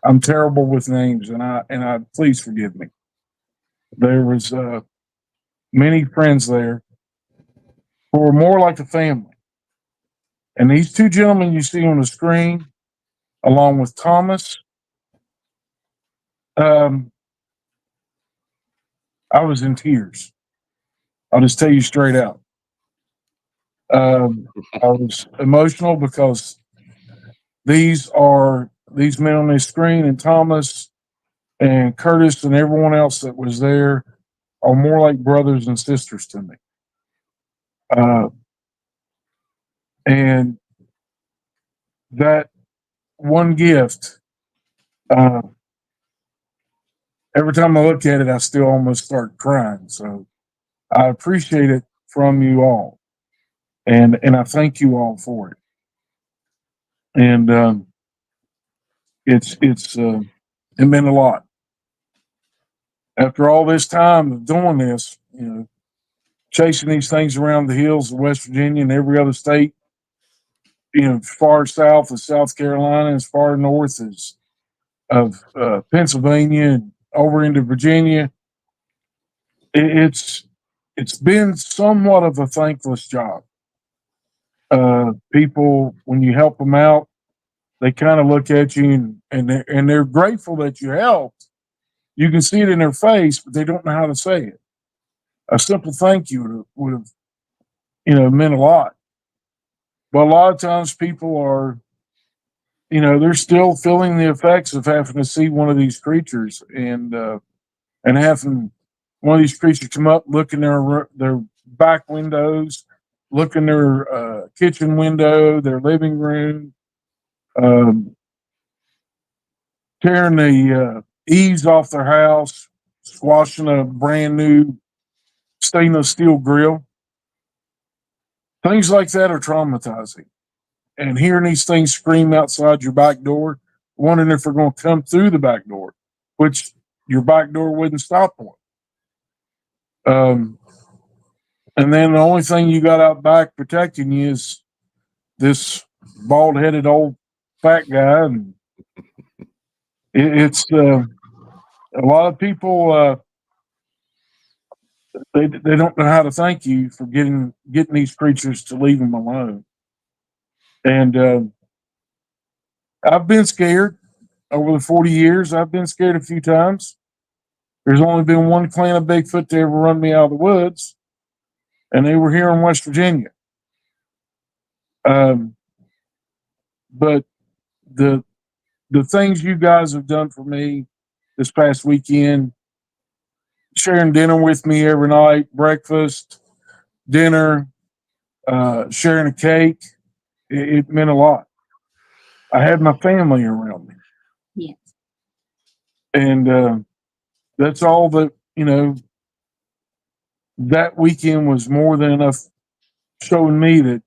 I'm terrible with names, and I please forgive me. There was many friends there who were more like a family. And these two gentlemen you see on the screen, along with Thomas, I was in tears. I'll just tell you straight out. I was emotional because these men on this screen, and Thomas and Curtis and everyone else that was there are more like brothers and sisters to me. And that one gift, every time I look at it, I still almost start crying. So I appreciate it from you all. And I thank you all for it. And it meant a lot. After all this time of doing this, chasing these things around the hills of West Virginia and every other state, as far south as South Carolina, as far north as of Pennsylvania and over into Virginia, it's been somewhat of a thankless job. People, when you help them out, they kind of look at you and they're grateful that you helped. You can see it in their face, but they don't know how to say it. A simple thank you would have, meant a lot. But a lot of times people are, they're still feeling the effects of having to see one of these creatures and having one of these creatures come up, look in their back windows, look in their kitchen window, their living room, tearing the eaves off their house, squashing a brand new stainless steel grill. Things like that are traumatizing. And hearing these things scream outside your back door, wondering if they're going to come through the back door, which your back door wouldn't stop one. And then the only thing you got out back protecting you is this bald-headed old fat guy. And it's a lot of people, they don't know how to thank you for getting these creatures to leave them alone. And I've been scared over the 40 years. I've been scared a few times. There's only been one clan of Bigfoot to ever run me out of the woods. and they were here in West Virginia. But the things you guys have done for me this past weekend, sharing dinner with me every night, breakfast, dinner, sharing a cake, it meant a lot. I had my family around me, Yes. and that's all that, that weekend was more than enough showing me that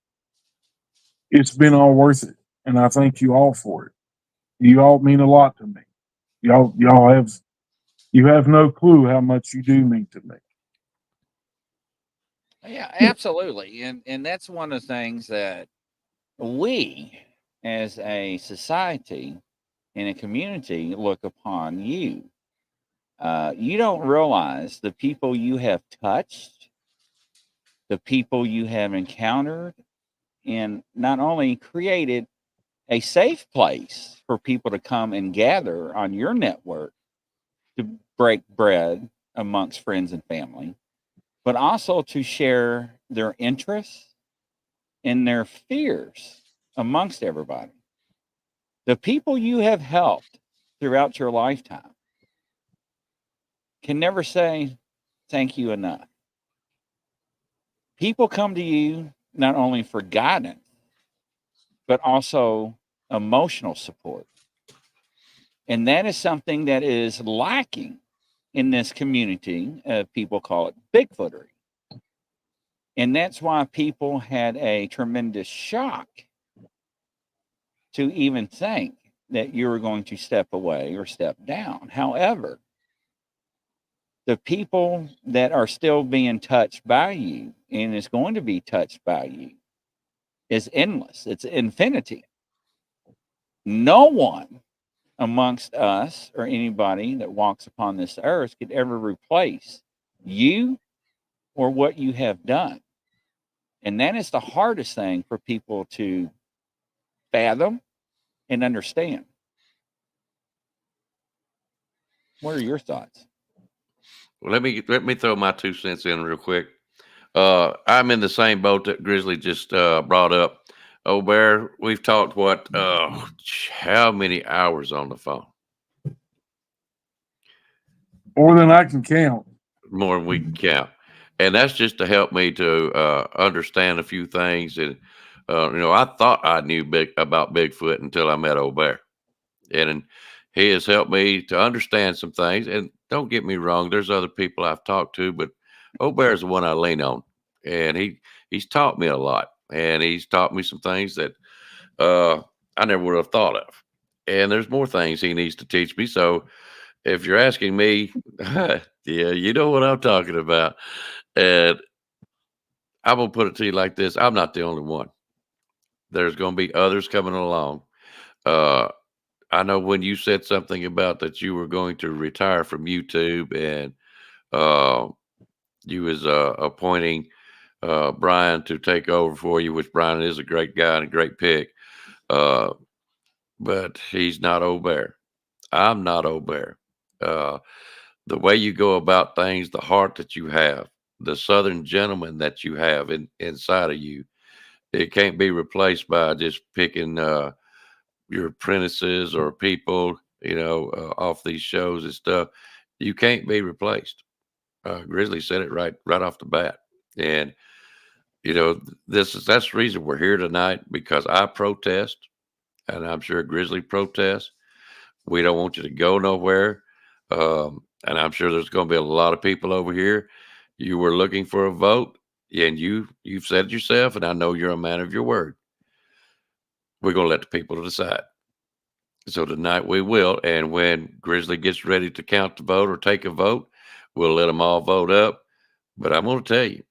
it's been all worth it. And I thank you all for it. You all mean a lot to me. You have no clue how much you do mean to me. Yeah, absolutely. And that's one of the things that we as a society and a community look upon you. You don't realize the people you have touched, the people you have encountered, and not only created a safe place for people to come and gather on your network to break bread amongst friends and family, but also to share their interests and their fears amongst everybody. The people you have helped throughout your lifetime can never say thank you enough. People come to you not only for guidance, but also emotional support. And that is something that is lacking in this community. People call it Bigfootery. And that's why people had a tremendous shock to even think that you were going to step away or step down. However, the people that are still being touched by you and is going to be touched by you is endless. It's infinity. No one amongst us or anybody that walks upon this earth could ever replace you or what you have done. And that is the hardest thing for people to fathom and understand. What are your thoughts? Well, let me throw my 2 cents in real quick. I'm in the same boat that Grizzly just brought up. Oh, Bear, we've talked how many hours on the phone? More than I can count. More than we can count. And that's just to help me to understand a few things. And, I thought I knew about Bigfoot until I met Old Bear. And he has helped me to understand some things. And don't get me wrong, there's other people I've talked to, but Old Bear is the one I lean on. And he's taught me a lot. And he's taught me some things that I never would have thought of. And there's more things he needs to teach me. So if you're asking me, yeah, you know what I'm talking about. And I'm going to put it to you like this. I'm not the only one. There's going to be others coming along. I know when you said something about that you were going to retire from YouTube and you was appointing Brian to take over for you, which Brian is a great guy and a great pick. But he's not Old Bear. I'm not Old Bear. The way you go about things, the heart that you have, the Southern gentleman that you have inside of you, it can't be replaced by just picking your apprentices or people, off these shows and stuff. You can't be replaced. Grizzly said it right off the bat. And, that's the reason we're here tonight, because I protest, and I'm sure Grizzly protests. We don't want you to go nowhere. And I'm sure there's going to be a lot of people over here. You were looking for a vote, and you've said it yourself, and I know you're a man of your word. We're going to let the people decide. So tonight we will. And when Grizzly gets ready to count the vote or take a vote, we'll let them all vote up. But I'm going to tell you,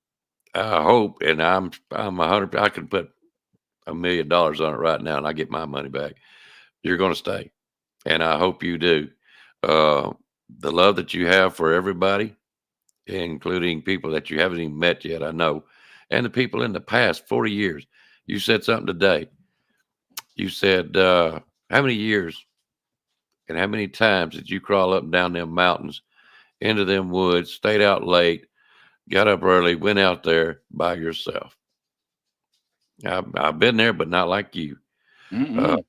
I hope, and I'm 100. I can put $1 million on it right now, and I get my money back. You're going to stay, and I hope you do. The love that you have for everybody, including people that you haven't even met yet, I know, and the people in the past 40 years. You said something today. You said, how many years and how many times did you crawl up and down them mountains, into them woods, stayed out late, got up early, went out there by yourself. I've been there, but not like you. Mm-mm.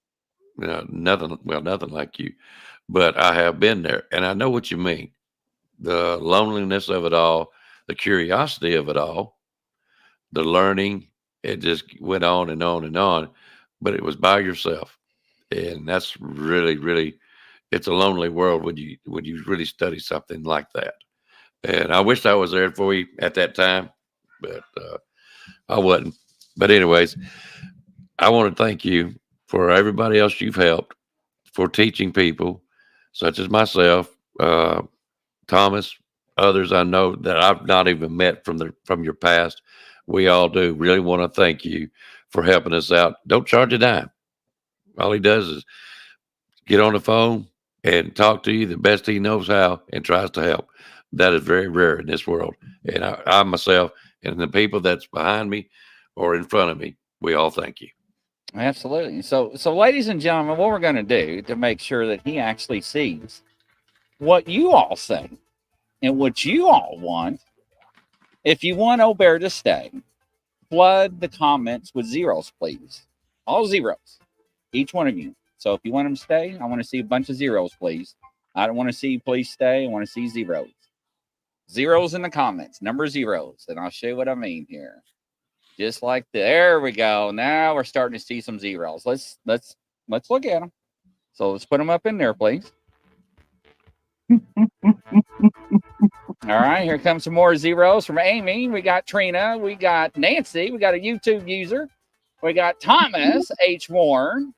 Nothing like you. But I have been there, and I know what you mean. The loneliness of it all, the curiosity of it all, the learning, it just went on and on and on. But it was by yourself, and that's really, really, it's a lonely world when you really study something like that. And I wish I was there for you at that time, but I wasn't. But anyways, I want to thank you for everybody else you've helped, for teaching people such as myself, Thomas, others I know that I've not even met from your past. We all do really want to thank you for helping us out. Don't charge a dime. All he does is get on the phone and talk to you the best he knows how and tries to help. That is very rare in this world. And I myself and the people that's behind me or in front of me, we all thank you. Absolutely. So, ladies and gentlemen, what we're going to do to make sure that he actually sees what you all say and what you all want, if you want Old Bear to stay, flood the comments with zeros, please. All zeros, each one of you. So if you want him to stay, I want to see a bunch of zeros, please. I don't want to see please stay. I want to see zeros. Zeros in the comments, number zeros, and I'll show you what I mean here. Just like there we go. Now we're starting to see some zeros. Let's look at them. So let's put them up in there, please. All right, here comes some more zeros from Amy. We got Trina. We got Nancy. We got a YouTube user. We got Thomas H. Warren,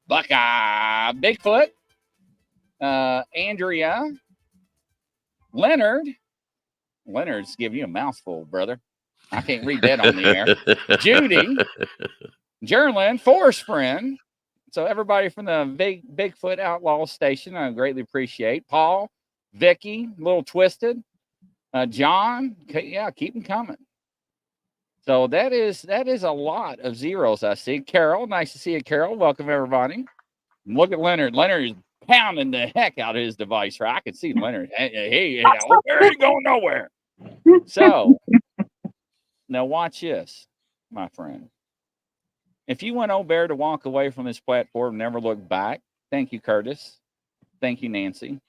Buckeye Bigfoot, Andrea, Leonard. Leonard's giving you a mouthful, brother. I can't read that on the air. Judy, Jerlyn, Forest Friend. So everybody from the Bigfoot Outlaw Station, I greatly appreciate. Paul, Vicky, Little Twisted, John. Yeah, keep them coming. So that is a lot of zeros I see. Carol, nice to see you, Carol. Welcome everybody. Look at Leonard. Leonard is pounding the heck out of his device. Right, I can see Leonard. Hey, there ain't going nowhere. So now watch this, my friend. If you want Old Bear to walk away from this platform and never look back, thank you, Curtis. Thank you, Nancy.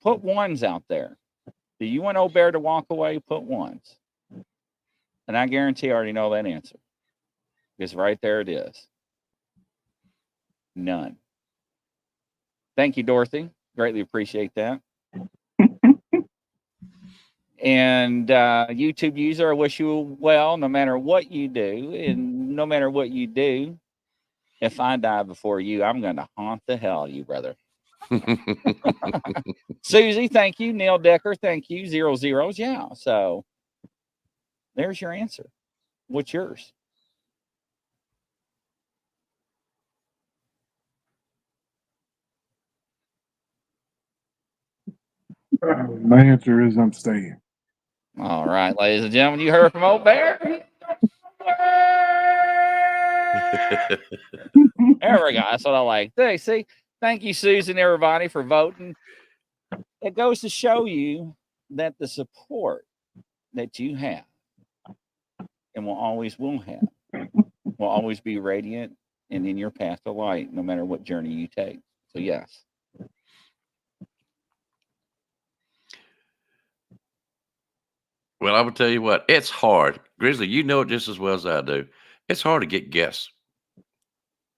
Put ones out there. Do you want Old Bear to walk away? Put ones. And I guarantee I already know that answer. Because right there it is. None. Thank you, Dorothy. Greatly appreciate that. And YouTube user, I wish you well, no matter what you do. And no matter what you do, if I die before you, I'm going to haunt the hell out of you, brother. Susie, thank you. Neil Decker, thank you. 0 zeros. Yeah. So there's your answer. What's yours? My answer is I'm staying. All right, ladies and gentlemen, you heard from Old Bear. There we go. That's what I like. Hey, see, thank you, Susan, everybody, for voting. It goes to show you that the support that you have and will always have will always be radiant and in your path of light, no matter what journey you take. So, yes. Well, I will tell you what, it's hard. Grizzly, you know it just as well as I do. It's hard to get guests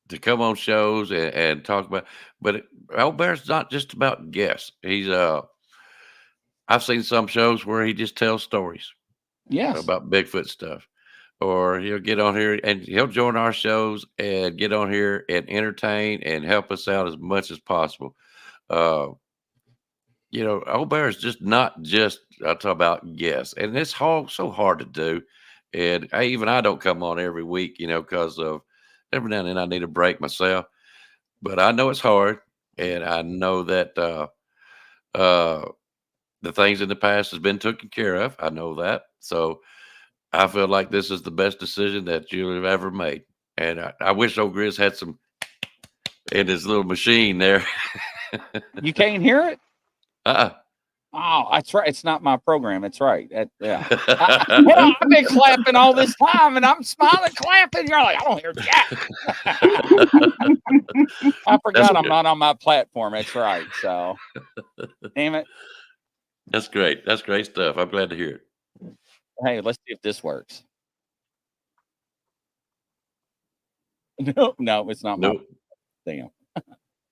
to come on shows and talk about, but Old Bear's not just about guests. He's I've seen some shows where he just tells stories Yes. about Bigfoot stuff, or he'll get on here and he'll join our shows and get on here and entertain and help us out as much as possible. Old Bear is just not just I talk about guests, and it's so hard to do. And I don't come on every week, because of every now and then I need a break myself. But I know it's hard, and I know that the things in the past has been taken care of. I know that, so I feel like this is the best decision that you've ever made. And I wish old Grizz had some in his little machine there. You can't hear it? Uh-uh. Oh, that's right. It's not my program. That's right. Yeah. Well, I've been clapping all this time, and I'm smiling, clapping. You're like, I don't hear jack. I forgot I'm good. not on my platform. That's right. So, damn it. That's great. That's great stuff. I'm glad to hear it. Hey, let's see if this works. No, it's not my Nope. damn.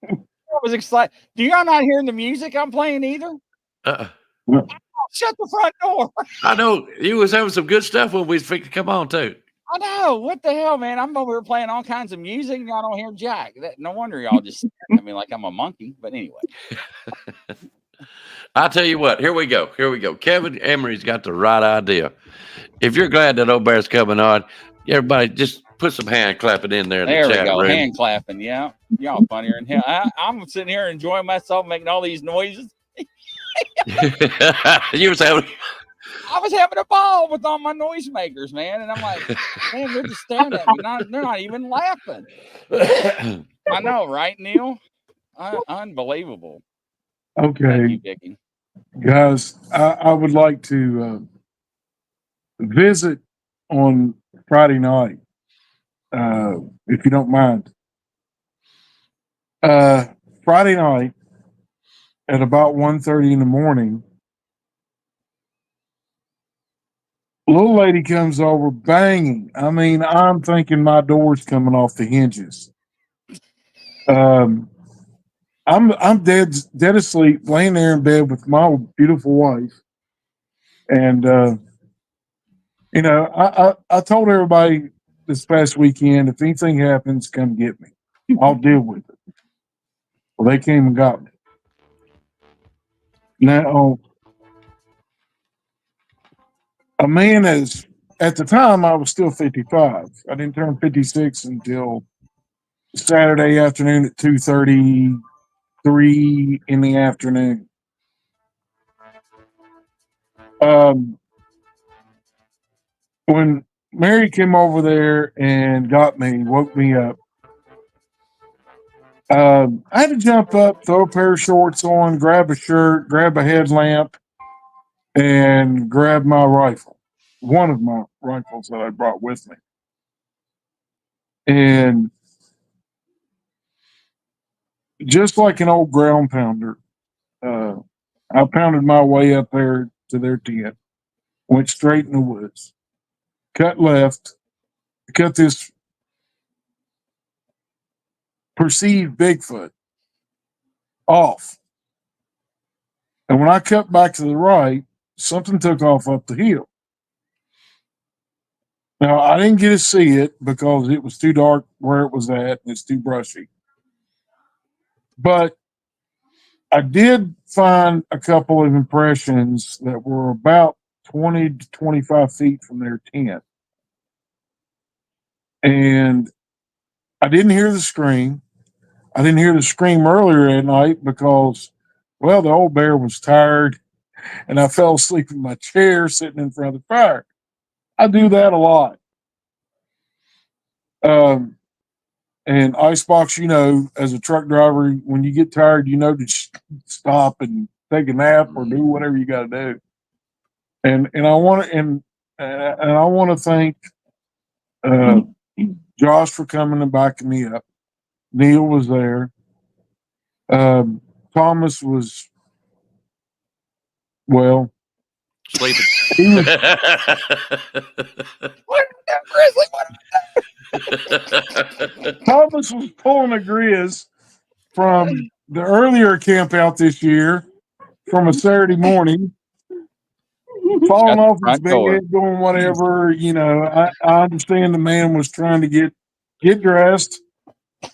I was excited. Do y'all not hearing the music I'm playing either? Uh-uh. Oh, shut the front door. I know you was having some good stuff when we was fixing to come on too. I know. What the hell, man? I'm over here playing all kinds of music and y'all don't hear jack. No wonder y'all just staring at me like I'm a monkey. But anyway. I tell you what, here we go. Here we go. Kevin Emery's got the right idea. If you're glad that Old Bear's coming on, everybody just put some hand clapping in there in There the we chat go. room. Hand clapping. Yeah. Y'all funnier than hell. I'm sitting here enjoying myself making all these noises. You was having I was having a ball with all my noisemakers, man. And I'm like, man, they're just staring at me. They're not even laughing. I know, right, Neil? Unbelievable. Thank Okay, you, Vicky. guys, I would like to visit on Friday night, if you don't mind. Friday night at about 1:30 in the morning, little lady comes over banging. I mean, I'm thinking my door's coming off the hinges. I'm dead asleep, laying there in bed with my beautiful wife, and you know, I told everybody this past weekend, if anything happens, come get me. I'll deal with it. Well, they came and got me. Now, a man is, at the time, I was still 55. I didn't turn 56 until Saturday afternoon at 2:33 in the afternoon. When Mary came over there and got me, woke me up, I had to jump up, throw a pair of shorts on, grab a shirt, grab a headlamp, and grab my rifle, one of my rifles that I brought with me. And just like an old ground pounder, I pounded my way up there to their tent, went straight in the woods, cut left, cut this perceived Bigfoot off. And when I cut back to the right, something took off up the hill. Now, I didn't get to see it because it was too dark where it was at and it's too brushy. But I did find a couple of impressions that were about 20 to 25 feet from their tent. And I didn't hear the scream. I didn't hear the scream earlier at night because, well, the old bear was tired and I fell asleep in my chair sitting in front of the fire. I do that a lot. And Icebox, you know, as a truck driver, when you get tired, you know to stop and take a nap or do whatever you got to do. And I want to and I want to thank Josh for coming and backing me up. Neil was there. Thomas was, well, Sleeping. he was, What Grizzly? What? Thomas was pulling a grizz from the earlier camp out this year from a Saturday morning, falling off his Front door. bed, doing whatever. You know, I understand the man was trying to get dressed,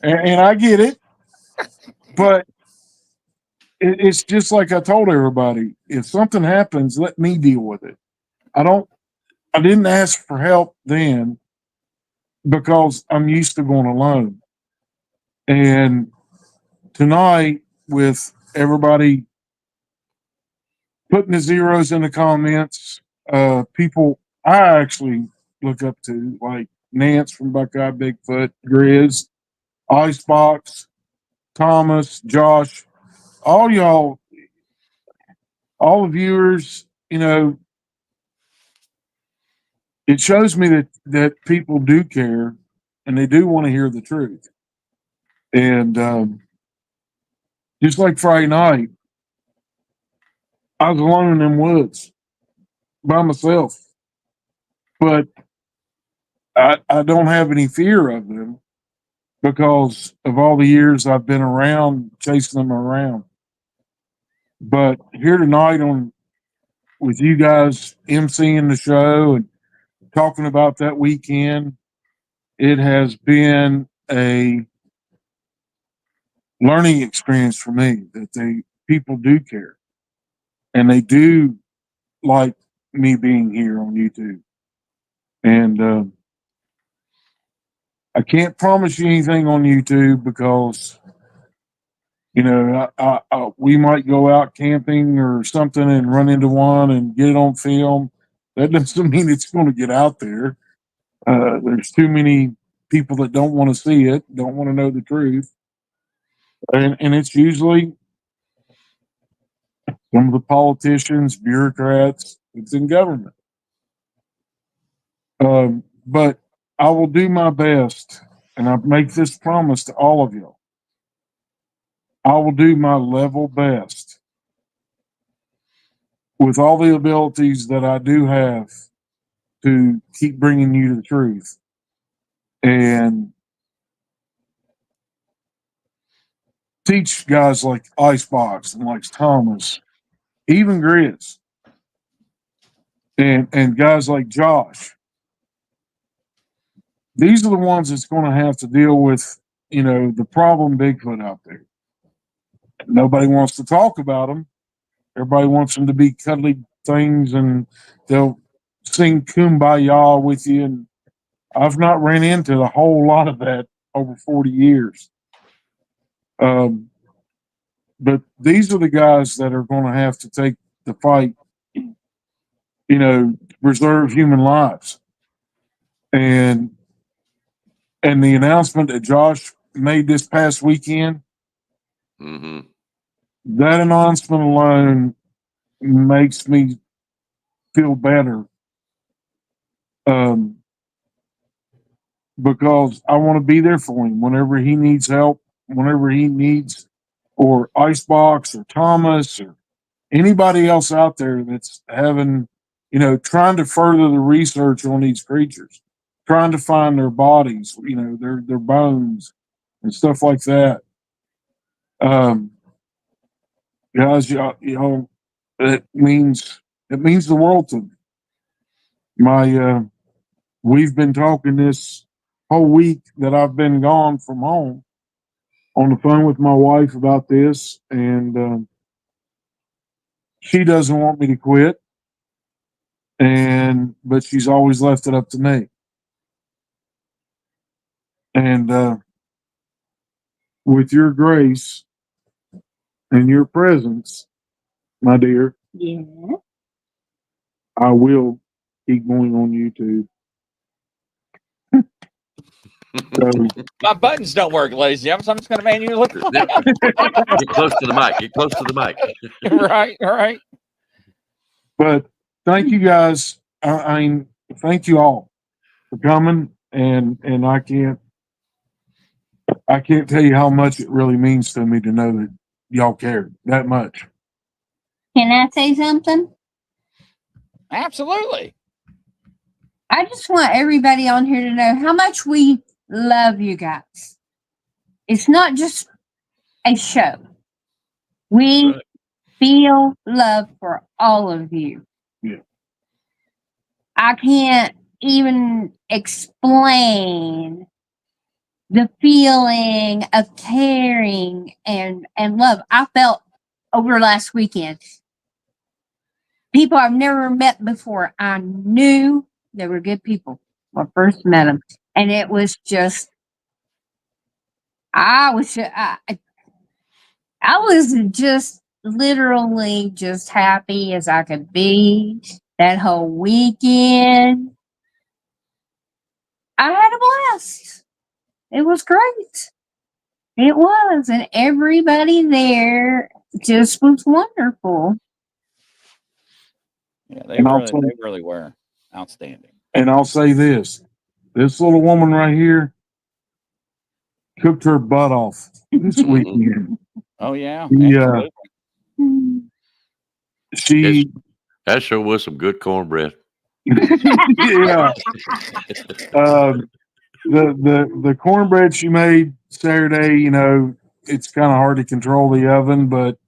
and I get it, but it's just like I told everybody: if something happens, let me deal with it. I didn't ask for help then because I'm used to going alone. And tonight, with everybody putting the zeros in the comments, people I actually look up to, like Nance from Buckeye Bigfoot, Grizz, Icebox, Thomas, Josh, all y'all. all the viewers, it shows me that people do care and they do want to hear the truth. And just like Friday night, I was alone in them woods by myself, but I don't have any fear of them because of all the years I've been around chasing them around. But here tonight with you guys emceeing the show and talking about that weekend, it has been a learning experience for me that people do care and they do like me being here on YouTube. And I can't promise you anything on YouTube because we might go out camping or something and run into one and get it on film. That doesn't mean it's going to get out there. There's too many people that don't want to see it, don't want to know the truth. And it's usually some of the politicians, bureaucrats, it's in government. But I will do my best, and I make this promise to all of you. I will do my level best with all the abilities that I do have to keep bringing you the truth. And teach guys like Icebox and like Thomas, even Grizz, and guys like Josh. These are the ones that's going to have to deal with, the problem Bigfoot out there. Nobody wants to talk about them. Everybody wants them to be cuddly things and they'll sing Kumbaya with you. And I've not ran into a whole lot of that over 40 years. But these are the guys that are going to have to take the fight, to preserve human lives. And the announcement that Josh made this past weekend, that announcement alone makes me feel better. Because I want to be there for him whenever he needs help, whenever he needs, or Icebox or Thomas or anybody else out there that's having, trying to further the research on these creatures, trying to find their bodies, their bones and stuff like that. Guys, it means the world to me. We've been talking this whole week that I've been gone from home on the phone with my wife about this, and she doesn't want me to quit, but she's always left it up to me. And with your grace and your presence, my dear, Yeah. I will keep going on YouTube. So, My buttons don't work, ladies and gentlemen, so I'm just going to manually look. Get close to the mic. Get close to the mic. Right. but thank you guys. I mean, thank you all for coming, and I can't tell you how much it really means to me to know that y'all cared that much. Can I say something? Absolutely. I just want everybody on here to know how much we love you guys. It's not just a show. We Right. feel love for all of you. Yeah. I can't even explain the feeling of caring and love I felt over last weekend. People I've never met before, I knew they were good people when I first met them. And it was just, I was just literally just happy as I could be that whole weekend. I had a blast. It was great. It was. And everybody there just was wonderful. Yeah, they And I'll really, tell- they really were outstanding. And I'll say this little woman right here cooked her butt off this Mhm. weekend. Oh yeah, Yeah. absolutely. She, That sure was some good cornbread. yeah. The cornbread she made Saturday, you know, it's kind of hard to control the oven, but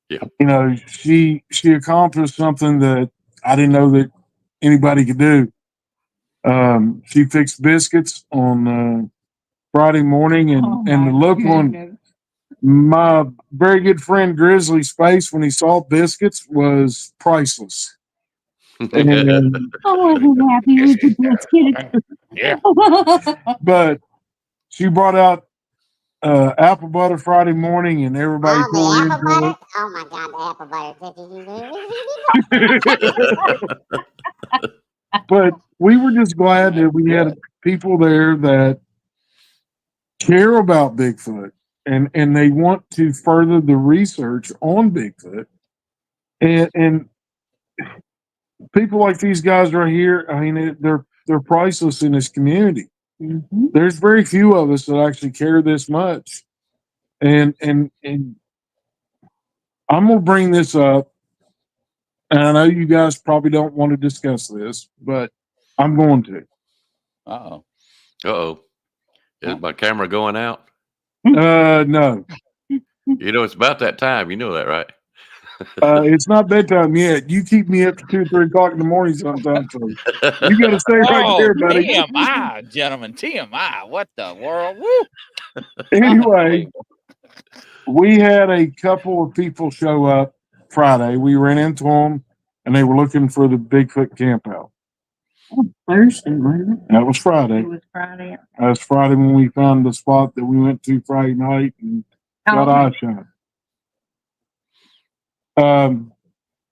Yeah. you know, she accomplished something that I didn't know that anybody could do. She fixed biscuits on Friday morning, and the look on my very good friend Grizzly's face when he saw biscuits was priceless. And, I wasn't happy with the biscuit. Yeah. but she brought out apple butter Friday morning, and everybody Oh, poured the apple into butter? Oh my God, the apple butter. it. But we were just glad that we had people there that care about Bigfoot, and they want to further the research on Bigfoot, and people like these guys right here. I mean, they're priceless in this community. There's very few of us that actually care this much, and I'm gonna bring this up, and I know you guys probably don't want to discuss this, but I'm going to. Uh-oh. Uh-oh. Is my camera going out? No, You know, it's about that time. You know that, right? it's not bedtime yet. You keep me up to 2 or 3 o'clock in the morning sometimes. So you got to stay right Oh, there, buddy. TMI, gentlemen, TMI. What the world? Woo. Anyway, we had a couple of people show up Friday. We ran into them, and they were looking for the Bigfoot campout. Thursday, wasn't it? That was Friday. It was Friday. That was Friday when we found the spot that we went to Friday night and got Oh, eye shot.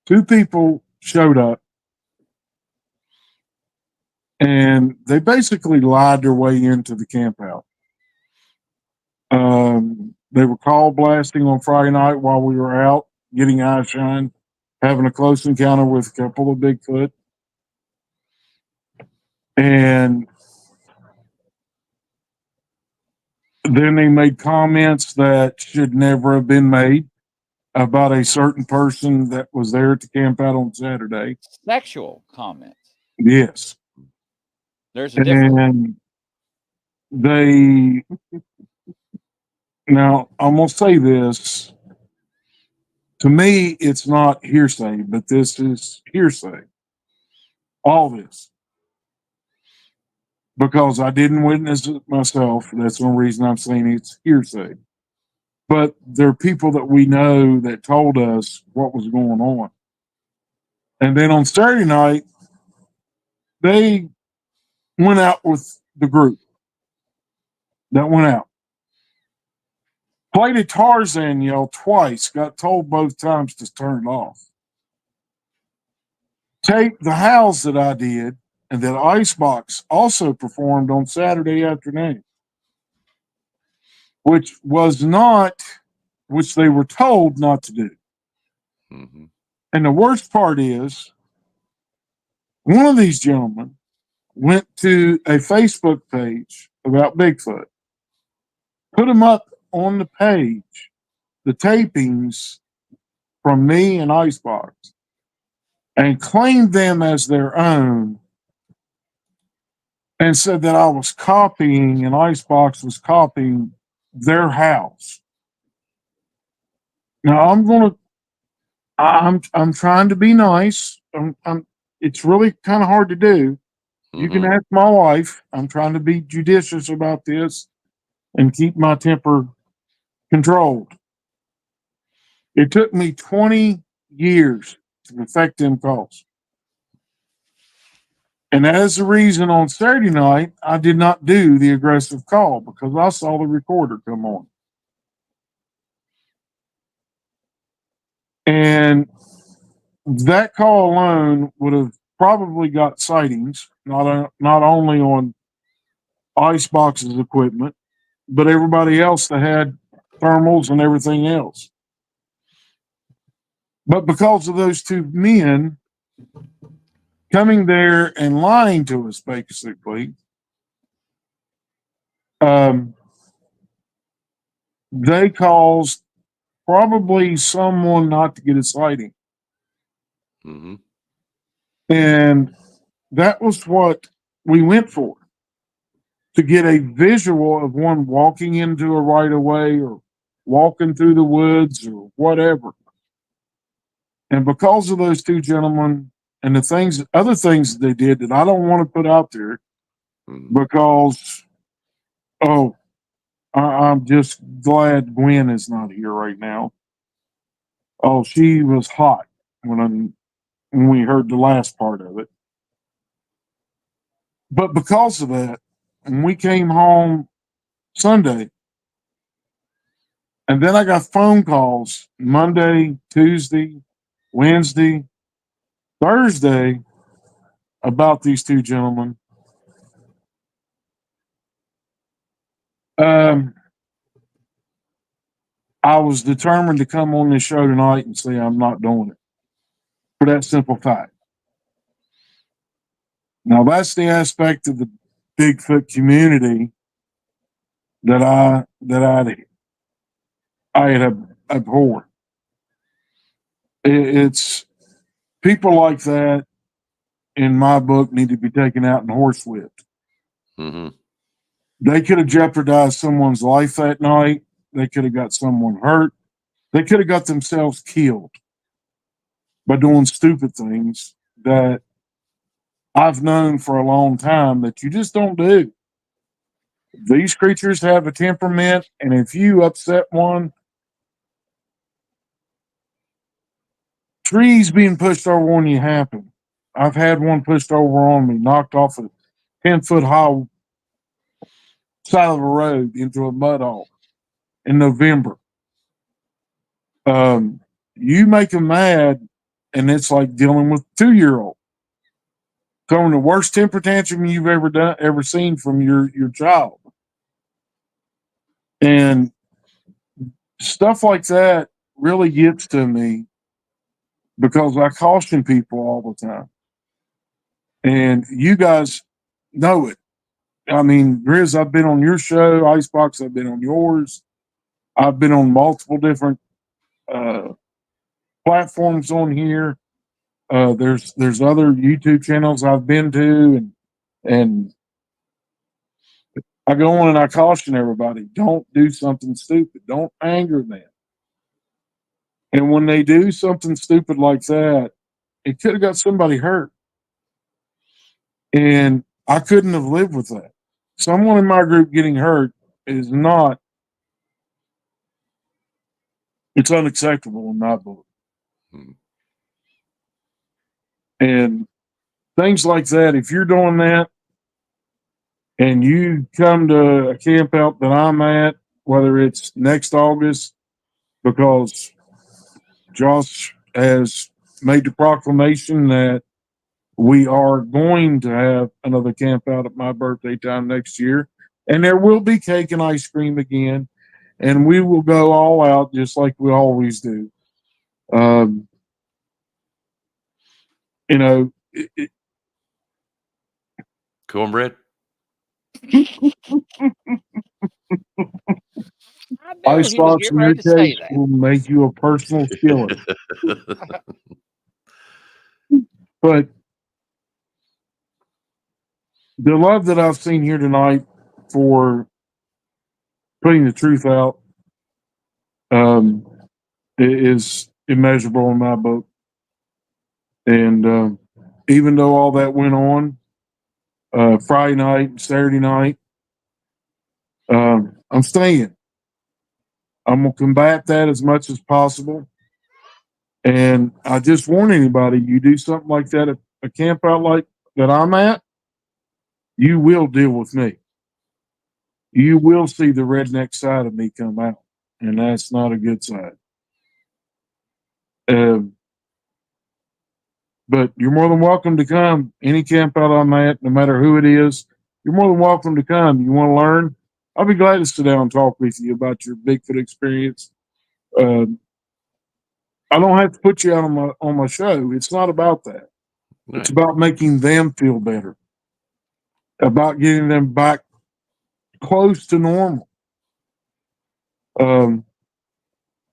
2 people showed up, and they basically lied their way into the campout. They were call blasting on Friday night while we were out getting eye shine, having a close encounter with a couple of Bigfoot. And then they made comments that should never have been made about a certain person that was there at the camp out on Saturday. Sexual comments. Yes. There's a difference. And they, now I'm going to say this. To me, it's not hearsay, but this is hearsay. All this. Because I didn't witness it myself. That's the only reason I'm saying it's hearsay. But there are people that we know that told us what was going on. And then on Saturday night, they went out with the group that went out. Played a Tarzan yell twice, got told both times to turn it off. Taped the howls that I did, and that Icebox also performed on Saturday afternoon, which they were told not to do. Mm-hmm. And the worst part is, one of these gentlemen went to a Facebook page about Bigfoot, put them up on the page, the tapings from me and Icebox, and claimed them as their own, and said that I was copying and Icebox was copying their house. Now I'm trying to be nice. It's really kind of hard to do. You can ask my wife. I'm trying to be judicious about this and keep my temper controlled. It took me 20 years to perfect them calls. And as the reason on Saturday night, I did not do the aggressive call because I saw the recorder come on. And that call alone would have probably got sightings, not only on Icebox's equipment, but everybody else that had thermals and everything else. But because of those 2 men coming there and lying to us, basically. They caused probably someone not to get a sighting. Mm-hmm. And that was what we went for, to get a visual of one walking into a right of way or walking through the woods or whatever. And because of those two gentlemen and the other things that they did that I don't want to put out there, Mm-hmm. because, I'm just glad Gwen is not here right now. Oh, she was hot when we heard the last part of it. But because of that, when we came home Sunday, and then I got phone calls Monday, Tuesday, Wednesday, Thursday about these two gentlemen. I was determined to come on this show tonight and say I'm not doing it for that simple fact. Now that's the aspect of the Bigfoot community that I abhor. It's people like that, in my book, need to be taken out and horsewhipped. Mm-hmm. They could have jeopardized someone's life that night. They could have got someone hurt. They could have got themselves killed by doing stupid things that I've known for a long time that you just don't do. These creatures have a temperament, and if you upset one, trees being pushed over on you happen. I've had one pushed over on me, knocked off a 10-foot high side of a road into a mud hole in November. You make them mad, and it's like dealing with a 2-year-old. Throwing the worst temper tantrum you've ever seen from your child. And stuff like that really gets to me because I caution people all the time. And you guys know it. I mean, Grizz, I've been on your show, Icebox, I've been on yours. I've been on multiple different platforms on here. There's other YouTube channels I've been to, and I go on and I caution everybody, don't do something stupid. Don't anger them. And when they do something stupid like that, it could have got somebody hurt. And I couldn't have lived with that. Someone in my group getting hurt is not, it's unacceptable in my book. Hmm. And things like that, if you're doing that and you come to a camp out that I'm at, whether it's next August, because Josh has made the proclamation that we are going to have another camp out at my birthday time next year. And there will be cake and ice cream again. And we will go all out just like we always do. You know, Cornbread. I knew he was Icebox getting in your ready to say case that. will make you a personal skillet. But the love that I've seen here tonight for putting the truth out is immeasurable in my book. And even though all that went on Friday night, Saturday night, I'm staying. I'm going to combat that as much as possible. And I just warn anybody, you do something like that at a camp out like that I'm at, you will deal with me. You will see the redneck side of me come out. And that's not a good side. But you're more than welcome to come. Any camp out I'm at, no matter who it is, you're more than welcome to come. You want to learn? I'll be glad to sit down and talk with you about your Bigfoot experience. I don't have to put you out on my show. It's not about that. It's about making them feel better, about getting them back close to normal.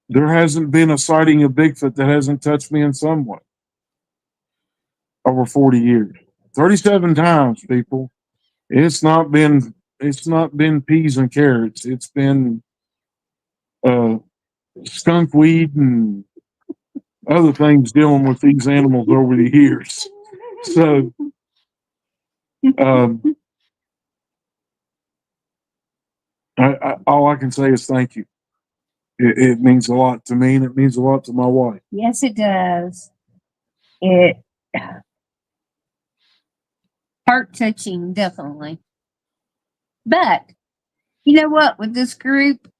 There hasn't been a sighting of Bigfoot that hasn't touched me in some way over 40 years. 37 times, people. It's not been peas and carrots. It's been skunk weed and other things dealing with these animals over the years. So all I can say is thank you. It means a lot to me, and it means a lot to my wife. Yes, it does. It heart touching, definitely. But you know what? With this group,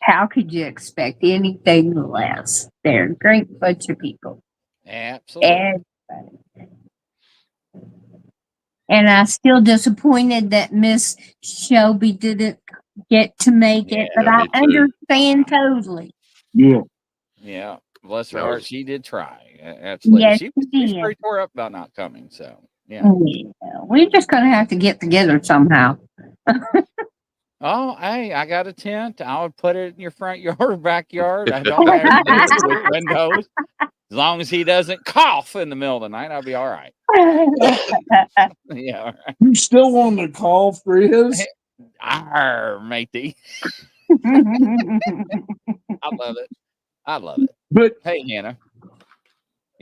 how could you expect anything less? They're a great bunch of people. Absolutely. Everybody. And I'm still disappointed that Miss Shelby didn't get to make it, but Yeah, I me too. understand totally. Yeah. Yeah. Bless her That heart. was- She did try. Absolutely. Yes, She's she did. pretty tore up about not coming. So, yeah. Yeah, we're just gonna have to get together somehow. Oh, hey, I got a tent. I would put it in your front yard or backyard. I don't have anything with windows. As long as he doesn't cough in the middle of the night, I'll be all right. Yeah. All right. You still want to call, Frizz? Arr, matey. I love it. I love it. But Hey, Hannah.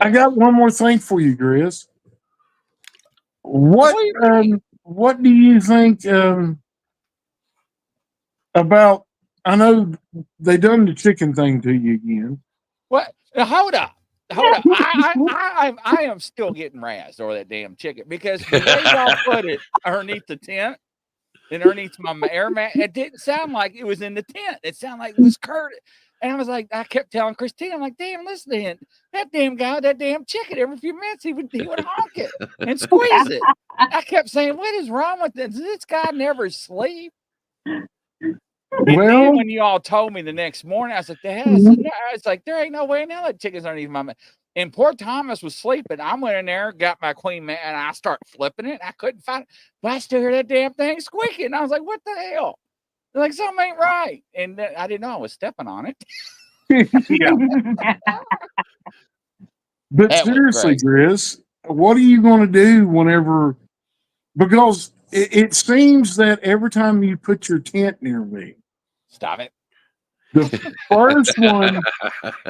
I got one more thing for you, Grizz. What do you think about? I know they done the chicken thing to you again. What? Hold up. Hold up. I am still getting razzed over that damn chicken because the way y'all put it underneath the tent and underneath my air mat, it didn't sound like it was in the tent. It sounded like it was Curtis. And I was like, I kept telling Christine, I'm like, damn, listen to him. That damn guy, that damn chicken, every few minutes he would honk it and squeeze it. I kept saying, what is wrong with this? Does this guy never sleep? And Well, then when you all told me the next morning, I said, Dad, I was like, there ain't no way now that chicken's underneath my mat. And poor Thomas was sleeping. I went in there, got my queen mat, and I start flipping it. I couldn't find it, but I still hear that damn thing squeaking. And I was like, what the hell? They're like, something ain't right. And then I didn't know I was stepping on it. but That was seriously, great. Grizz, what are you going to do whenever? Because it seems that every time you put your tent near me, Stop it. the first one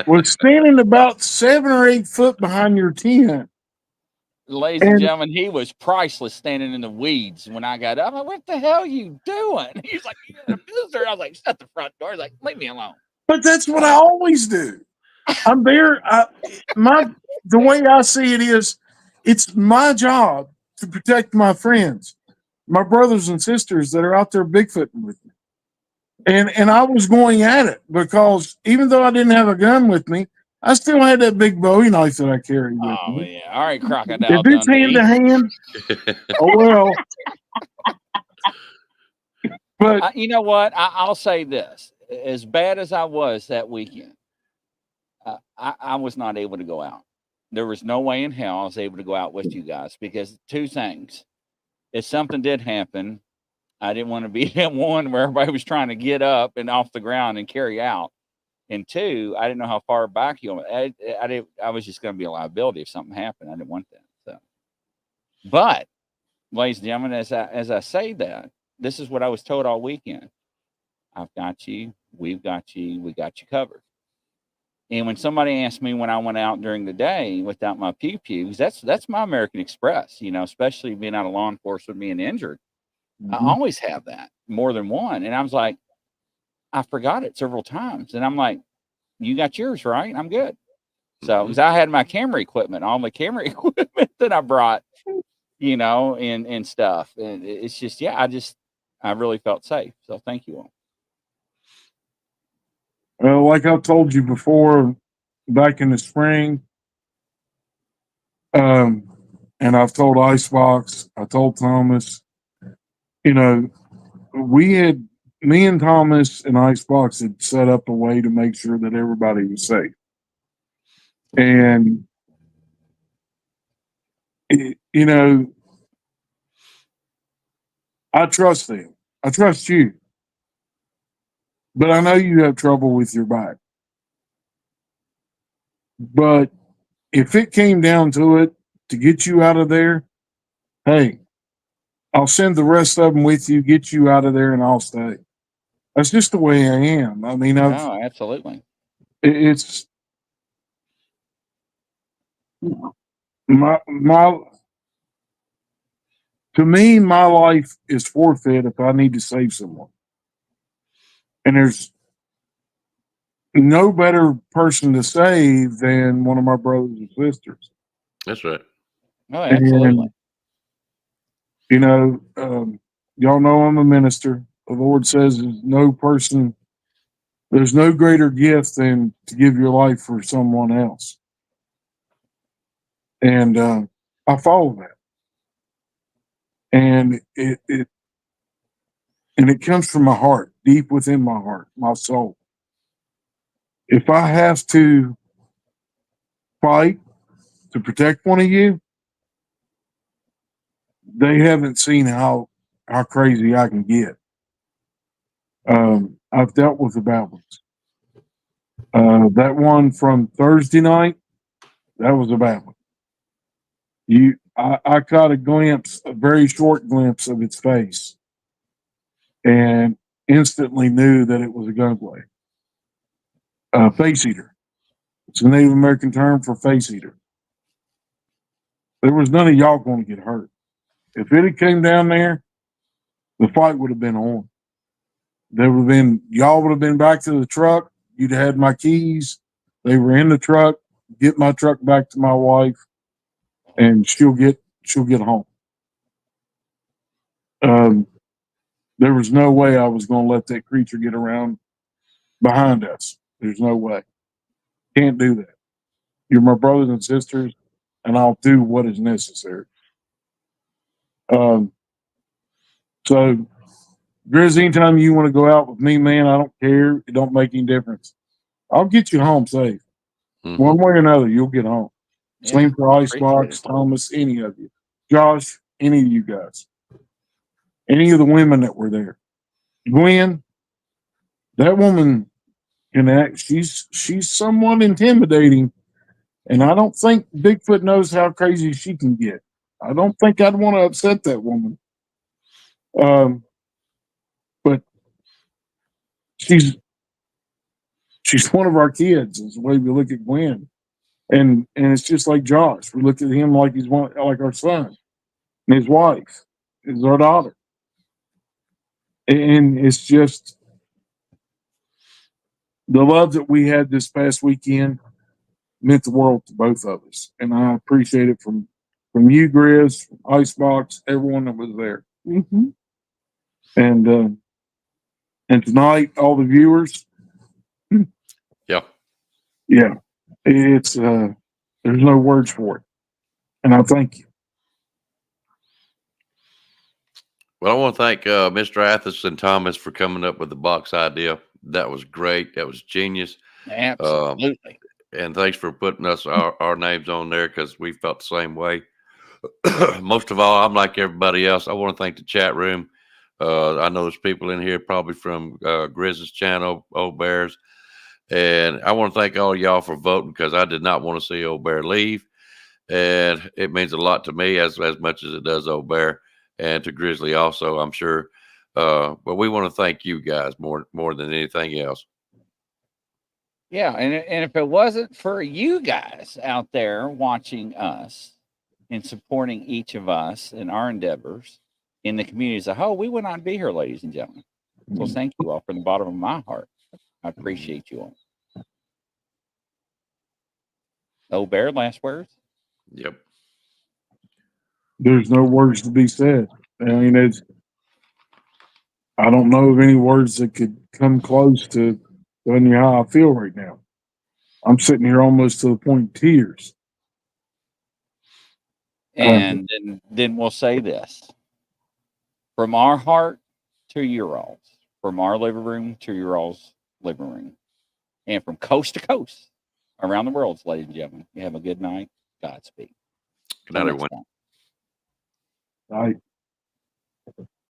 was standing about 7 or 8 foot behind your tent. Ladies and And- gentlemen, he was priceless standing in the weeds when I got up. I'm like, what the hell are you doing? He's like, you're a visitor. I was like, shut the front door. He's like, leave me alone. But that's what I always do. I'm there. The way I see it is, it's my job to protect my friends, my brothers and sisters that are out there Bigfooting with me. And I was going at it because even though I didn't have a gun with me, I still had that big Bowie knife that I carried with Oh, me. yeah. All right, Crocodile If it's hand Dundee. to hand, oh well. But You know what? I'll say this. As bad as I was that weekend, I was not able to go out. There was no way in hell I was able to go out with you guys because 2 things. If something did happen, I didn't want to be at one where everybody was trying to get up and off the ground and carry out. And 2, I didn't know how far back you went. I was just going to be a liability if something happened. I didn't want that. So, but ladies and gentlemen, as I say that, this is what I was told all weekend. I've got you. We've got you. We got you covered. And when somebody asked me when I went out during the day without my pew-pews, that's my American Express, especially being out of law enforcement, being injured. I always have that, more than one. And I was like, I forgot it several times. And I'm like, you got yours, right? I'm good. So, because I had my camera equipment, all my camera equipment that I brought, and stuff. And it's just, I really felt safe. So thank you all. Well, like I told you before, back in the spring, and I've told Icebox, I told Thomas, me and Thomas and Icebox had set up a way to make sure that everybody was safe. And you know, I trust them. I trust you. But I know you have trouble with your back. But if it came down to it to get you out of there, hey, I'll send the rest of them with you, get you out of there, and I'll stay. That's just the way I am. I mean, No, absolutely. it's my to me, my life is forfeit if I need to save someone. And there's no better person to save than one of my brothers and sisters. That's right. No, absolutely. And, y'all know I'm a minister. The Lord says there's no greater gift than to give your life for someone else. And I follow that. And it comes from my heart, deep within my heart, my soul. If I have to fight to protect one of you, they haven't seen how crazy I can get. I've dealt with the bad ones. That one from Thursday night, that was a bad one. I caught a very short glimpse of its face, and instantly knew that it was a gunplay. Face eater. It's a Native American term for face eater. There was none of y'all going to get hurt. If it had came down there, the fight would have been on. Y'all would have been back to the truck. You'd have had my keys. They were in the truck. Get my truck back to my wife, and she'll get home. There was no way I was going to let that creature get around behind us. There's no way. Can't do that. You're my brothers and sisters, and I'll do what is necessary. So, Grizz, anytime you want to go out with me, man, I don't care. It don't make any difference. I'll get you home safe. Mm-hmm. One way or another, you'll get home. Yeah, Same for appreciate Icebox, it. Thomas, any of you. Josh, any of you guys. Any of the women that were there. Gwen, that woman can act. She's somewhat intimidating, and I don't think Bigfoot knows how crazy she can get. I don't think I'd want to upset that woman. But she's one of our kids. Is the way we look at Gwen, and it's just like Josh. We look at him like he's like our son, and his wife is our daughter, and it's just the love that we had this past weekend meant the world to both of us, and I appreciate it from you, Grizz, from Icebox, everyone that was there. Mm-hmm. And tonight, all the viewers. Yeah. Yeah, it's there's no words for it, and I thank you. Well, I want to thank Mr. Athos and Thomas for coming up with the box idea. That was great. That was genius. Absolutely. And thanks for putting our names on there, because we felt the same way. Most of all, I'm like everybody else. I want to thank the chat room. I know there's people in here probably from Grizz's channel, Old Bears. And I want to thank all y'all for voting, because I did not want to see Old Bear leave. And it means a lot to me as much as it does Old Bear, and to Grizzly also, I'm sure. But we want to thank you guys more than anything else. Yeah, and if it wasn't for you guys out there watching us and supporting each of us in our endeavors in the community as a whole, we would not be here, ladies and gentlemen. So thank you all from the bottom of my heart. I appreciate you all. Old Bear, last words? Yep. There's no words to be said. I mean, I don't know of any words that could come close to telling you how I feel right now. I'm sitting here almost to the point of tears. And then we'll say this. From our heart to your all's, from our living room to your all's living room, and from coast to coast around the world, ladies and gentlemen, you have a good night. Godspeed. Good night, everyone. Right.